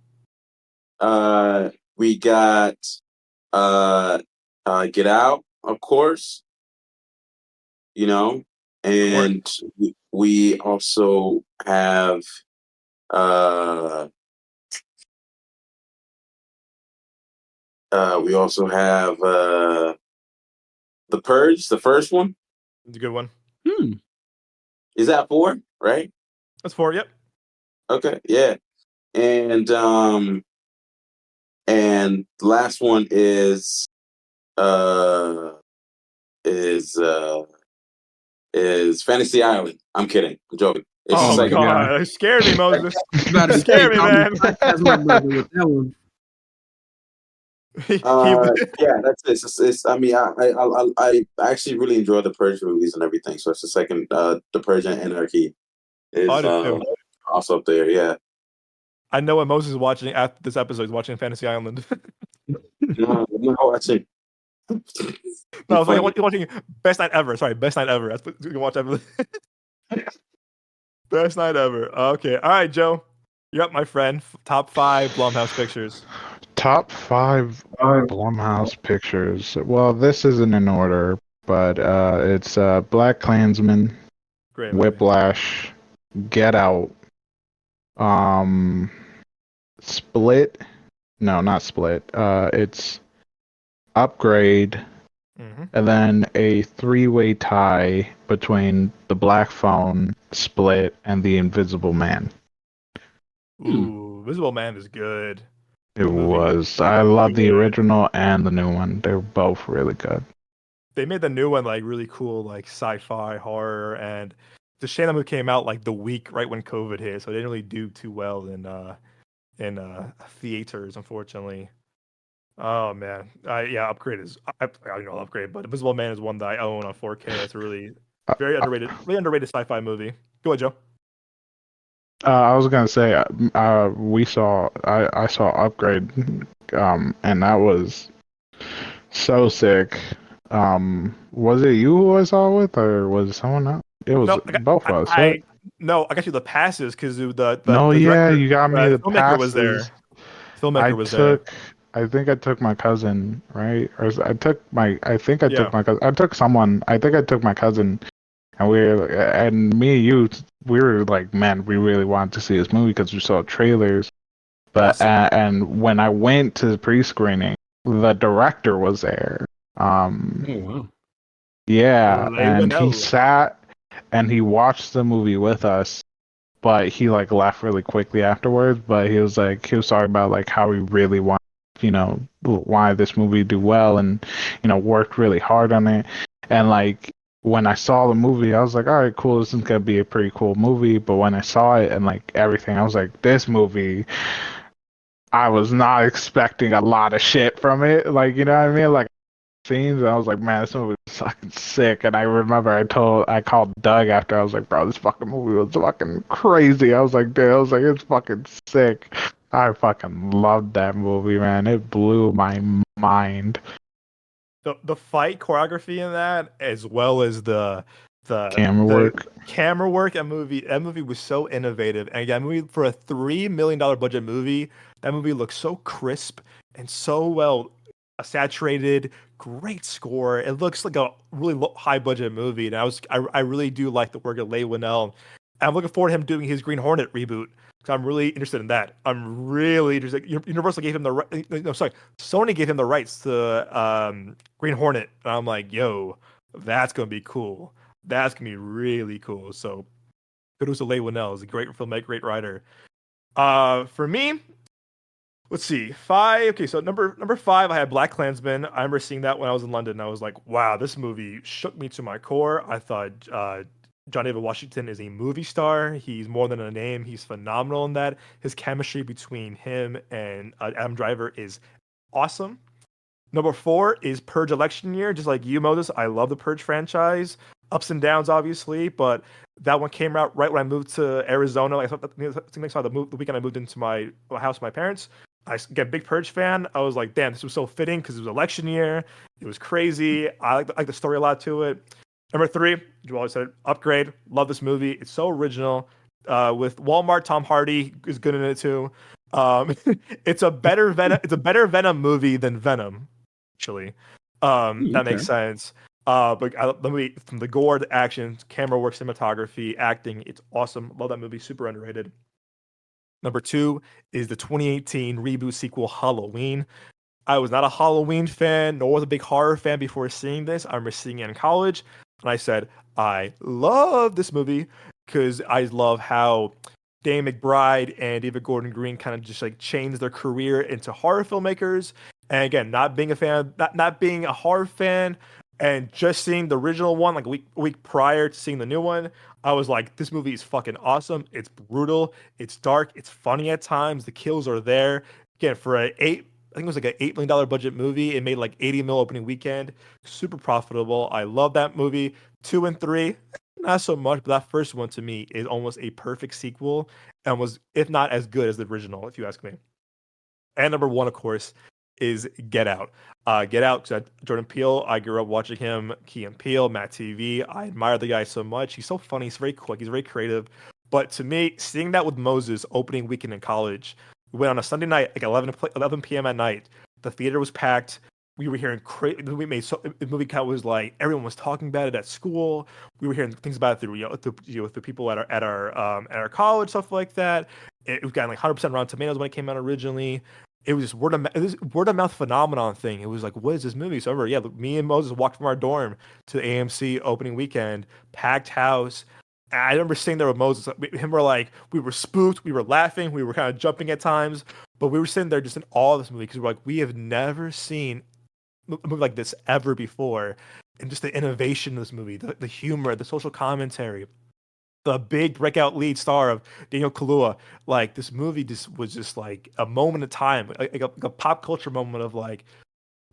D: We got Get Out, of course. You know, and we also have The Purge, the first one.
A: It's a good one.
D: Is that 4, right?
A: That's 4, yep.
D: Okay, yeah. And the last one is Fantasy Island. I'm kidding. I'm joking. It's
A: Oh
D: the
A: my
D: second.
A: god, you scared me, Moses.
B: You gotta
A: scared me, man.
B: That's my brother with that one.
D: Yeah, that's it. It's I mean, I actually really enjoy the Purge movies and everything. So it's the second. The Purge and Anarchy is also up there. Yeah.
A: I know what Moses is watching after this episode. He's watching Fantasy Island.
D: No, I'm not watching.
A: No, I was like, you're watching Best Night Ever. Sorry, Best Night Ever. That's what you can watch ever. Best Night Ever. Okay. All right, Joe. You're up, my friend. Top 5 Blumhouse pictures.
C: Top 5 Blumhouse pictures. Well, this isn't in order, but it's Black Klansman,
A: Great movie.
C: Whiplash, Get Out, Split. No, not Split. It's Upgrade, and then a 3-way tie between The Black Phone, Split, and The Invisible Man.
A: Ooh, Invisible Man is good.
C: It was. I love the original and the new one. They're both really good.
A: They made the new one like really cool, like sci-fi horror, and the shame that movie came out like the week right when COVID hit, so it didn't really do too well in theaters, unfortunately. Oh man, Upgrade is I don't know Upgrade, but Invisible Man is one that I own on 4K. It's a really very underrated sci-fi movie. Go ahead, Joe.
C: I was gonna say, I saw Upgrade, and that was so sick. Was it you who I saw with, or was it someone else? It was both of us. Right?
A: No, I got you the passes because the
C: director, you got me the
A: filmmaker
C: passes.
A: was there. Filmmaker was there.
C: I think I took my cousin, right? Or I took my cousin. I took someone. I think I took my cousin. And me and you, we were like, man, we really wanted to see this movie because we saw trailers. But and when I went to the pre-screening, the director was there.
B: Wow.
C: Yeah, and he sat and he watched the movie with us, but he like left really quickly afterwards. But he was talking about like how he really wanted this movie to do well, and worked really hard on it, and like. When I saw the movie, I was like, all right, cool, this is going to be a pretty cool movie. But when I saw it and like everything, I was like, this movie, I was not expecting a lot of shit from it. Like, you know what I mean? Like, scenes, and I was like, man, this movie was fucking sick. And I remember I called Doug after. I was like, bro, this fucking movie was fucking crazy. I was like, dude, it's fucking sick. I fucking loved that movie, man. It blew my mind.
A: The fight choreography in that, as well as the
C: camera work,
A: that movie was so innovative. And again, movie for a $3 million budget movie, that movie looks so crisp and so well saturated. Great score. It looks like a really high budget movie, and I really do like the work of Leigh Whannell. I'm looking forward to him doing his Green Hornet reboot. because I'm really interested in that. I'm really interested. Universal gave him Sony gave him the rights to Green Hornet, and I'm like, yo, that's gonna be cool. That's gonna be really cool. So, kudos to Leigh Whannell. He's a great filmmaker, great writer. For me, let's see, 5. Okay, so number 5, I had Black Klansman. I remember seeing that when I was in London. And I was like, wow, this movie shook me to my core. I thought John David Washington is a movie star. He's more than a name. He's phenomenal in that. His chemistry between him and Adam Driver is awesome. Number 4 is Purge election year. Just like you, Moses, I love the Purge franchise. Ups and downs, obviously, but that one came out right when I moved to Arizona. Like, I think I saw the weekend I moved into my house with my parents. I get big Purge fan. I was like, damn, this was so fitting because it was election year. It was crazy. I like the story a lot to it. Number 3, you always said it, Upgrade. Love this movie. It's so original. With Walmart, Tom Hardy is good in it too. It's a better Venom. It's a better Venom movie than Venom, actually. That makes sense. But the movie, from the gore, the action, camera work, cinematography, acting, it's awesome. Love that movie. Super underrated. Number 2 is the 2018 reboot sequel Halloween. I was not a Halloween fan, nor was a big horror fan before seeing this. I remember seeing it in college, and I said, I love this movie because I love how Danny McBride and David Gordon Green kind of just like changed their career into horror filmmakers. And again, not being a fan, not being a horror fan, and just seeing the original one like a week prior to seeing the new one, I was like, this movie is fucking awesome. It's brutal, it's dark, it's funny at times. The kills are there. Again, for I think it was like an $8 million budget movie. It made like 80 mil opening weekend. Super profitable. I love that movie. 2 and 3, not so much, but that first one to me is almost a perfect sequel and was, if not as good as the original, if you ask me. And number 1, of course, is Get Out. Get Out, because Jordan Peele, I grew up watching him, Key and Peele, Matt TV. I admire the guy so much. He's so funny. He's very quick. He's very creative. But to me, seeing that with Moses opening weekend in college, we went on a Sunday night, like 11 p.m. at night. The theater was packed. We were hearing crazy. The movie count was like everyone was talking about it at school. We were hearing things about it through with the people at our college, stuff like that. It was getting like 100% Rotten Tomatoes when it came out originally. It was just word of mouth phenomenon thing. It was like, what is this movie? So me and Moses walked from our dorm to the AMC opening weekend, packed house. I remember sitting there with Moses. We were spooked, we were laughing, we were kind of jumping at times, but we were sitting there just in awe of this movie because we're like, we have never seen a movie like this ever before, and just the innovation of this movie, the humor, the social commentary, the big breakout lead star of Daniel Kaluuya. Like, this movie was just like a moment of time, like a pop culture moment of like,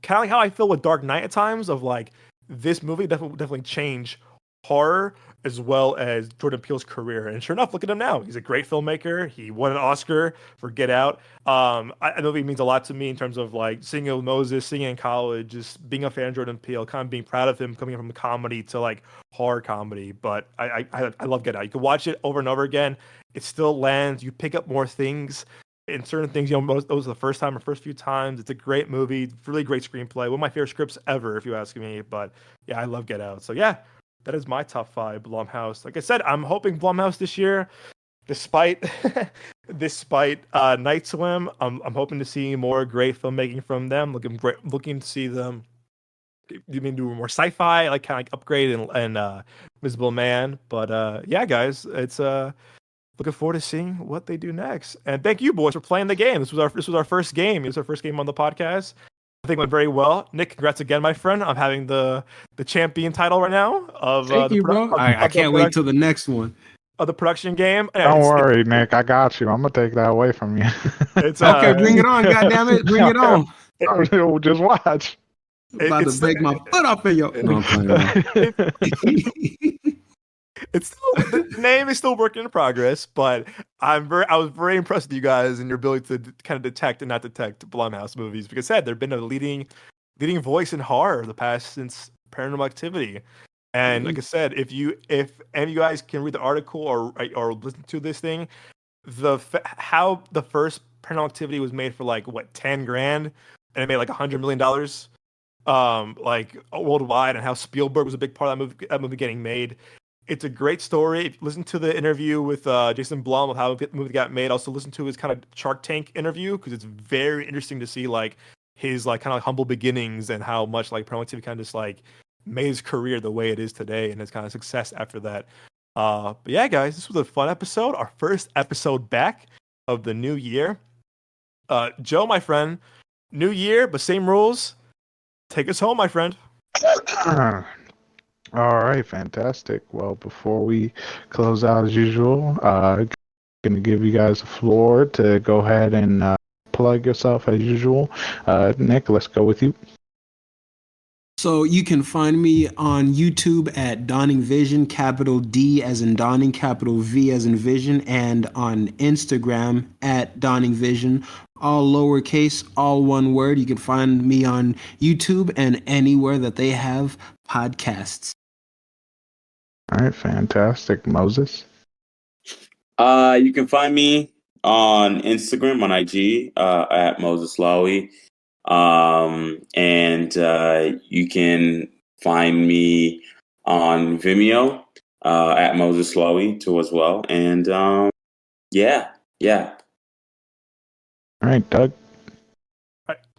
A: kind of like how I feel with Dark Knight at times. Of like, this movie definitely changed horror as well as Jordan Peele's career. And sure enough, look at him now. He's a great filmmaker. He won an Oscar for Get Out. I know it means a lot to me in terms of like singing with Moses, singing in college, just being a fan of Jordan Peele, kind of being proud of him coming from comedy to like horror comedy. But I love Get Out. You can watch it over and over again. It still lands. You pick up more things. In certain things, those are the first few times. It's a great movie, really great screenplay. One of my favorite scripts ever, if you ask me. But yeah, I love Get Out. So yeah, that is my top 5 Blumhouse. Like I said, I'm hoping Blumhouse this year, despite Night Swim, I'm hoping to see more great filmmaking from them. Looking to see them do more sci-fi, like kind of like Upgrade and Invisible Man. But yeah, guys, it's looking forward to seeing what they do next. And thank you, boys, for playing the game. This was our first game. It was our first game on the podcast. I think it went very well. Nick, congrats again, my friend. I'm having the champion title right now of
B: Thank you, bro. I can't wait till the next one
A: of the production game.
C: Don't worry, Nick. I got you. I'm gonna take that away from you.
A: It's
B: okay. Bring it on, goddammit. Bring it on.
C: Just watch.
B: About to break my foot off in your. No, I'm playing.
A: It's still, the name is still work in progress, but I was very impressed with you guys and your ability to kind of detect and not detect Blumhouse movies. Because I said they've been a leading voice in horror since Paranormal Activity. And like I said, if any of you guys can read the article or listen to this thing, how the first Paranormal Activity was made for like what $10,000 and it made like $100 million, like worldwide, and how Spielberg was a big part of that movie getting made. It's a great story. If you listen to the interview with Jason Blum of how the movie got made, also listen to his kind of Shark Tank interview, because it's very interesting to see like his like kind of like humble beginnings and how much like Paranormal Activity kind of just like made his career the way it is today and his kind of success after that. But yeah, guys, this was a fun episode. Our first episode back of the new year. Joe, my friend, new year, but same rules. Take us home, my friend.
C: All right, fantastic. Well, before we close out as usual, gonna give you guys the floor to go ahead and plug yourself as usual. Nick, let's go with you.
B: So you can find me on YouTube at Dawning Vision, capital D as in Dawning, capital V as in Vision, and on Instagram at Dawning Vision, all lowercase, all one word. You can find me on YouTube and anywhere that they have podcasts.
C: All right, fantastic. Moses.
D: You can find me on Instagram, on IG, at Moses Lowy. And you can find me on Vimeo, at Moses Lowy too as well. And yeah.
C: All right, Doug.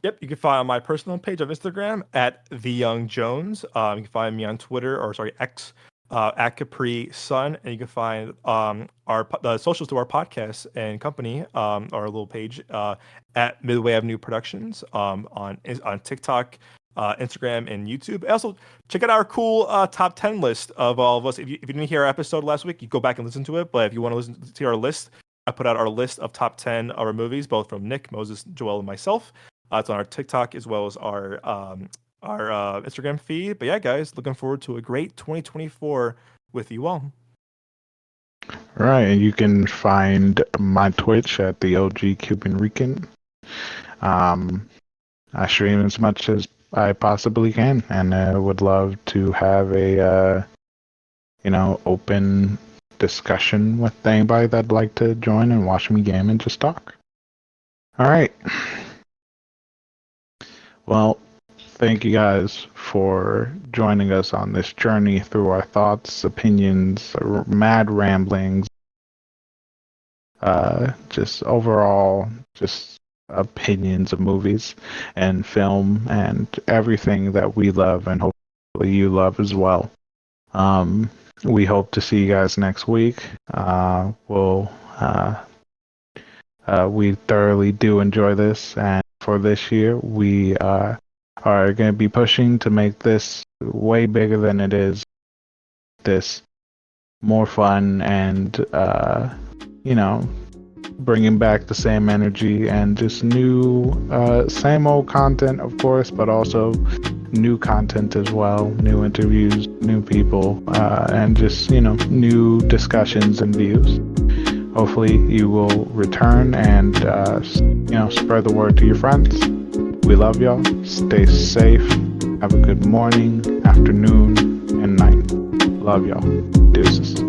A: Yep, you can find my personal page on Instagram at The Young Jones. You can find me on Twitter, X, at Capri Sun, and you can find the socials to our podcast and company, our little page at Midway Avenue Productions on TikTok, Instagram, and YouTube. Also, check out our cool top 10 list of all of us. If you didn't hear our episode last week, you go back and listen to it. But if you want to listen to our list, I put out our list of top 10 of our movies, both from Nick, Moses, Joel, and myself. It's on our TikTok as well as our Instagram feed. But yeah, guys, looking forward to a great 2024 with you all.
C: Right, and you can find my Twitch at the OG Cuban Rican. I stream as much as I possibly can, and I would love to have a open discussion with anybody that'd like to join and watch me game and just talk. All right. Well, thank you guys for joining us on this journey through our thoughts, opinions, mad ramblings, just overall, just opinions of movies and film and everything that we love and hopefully you love as well. We hope to see you guys next week. We thoroughly do enjoy this, and for this year, we are going to be pushing to make this way bigger than it is. This more fun and, bringing back the same energy and just new, same old content, of course, but also new content as well, new interviews, new people, and just, new discussions and views. Hopefully you will return and, spread the word to your friends. We love y'all. Stay safe. Have a good morning, afternoon, and night. Love y'all. Deuces.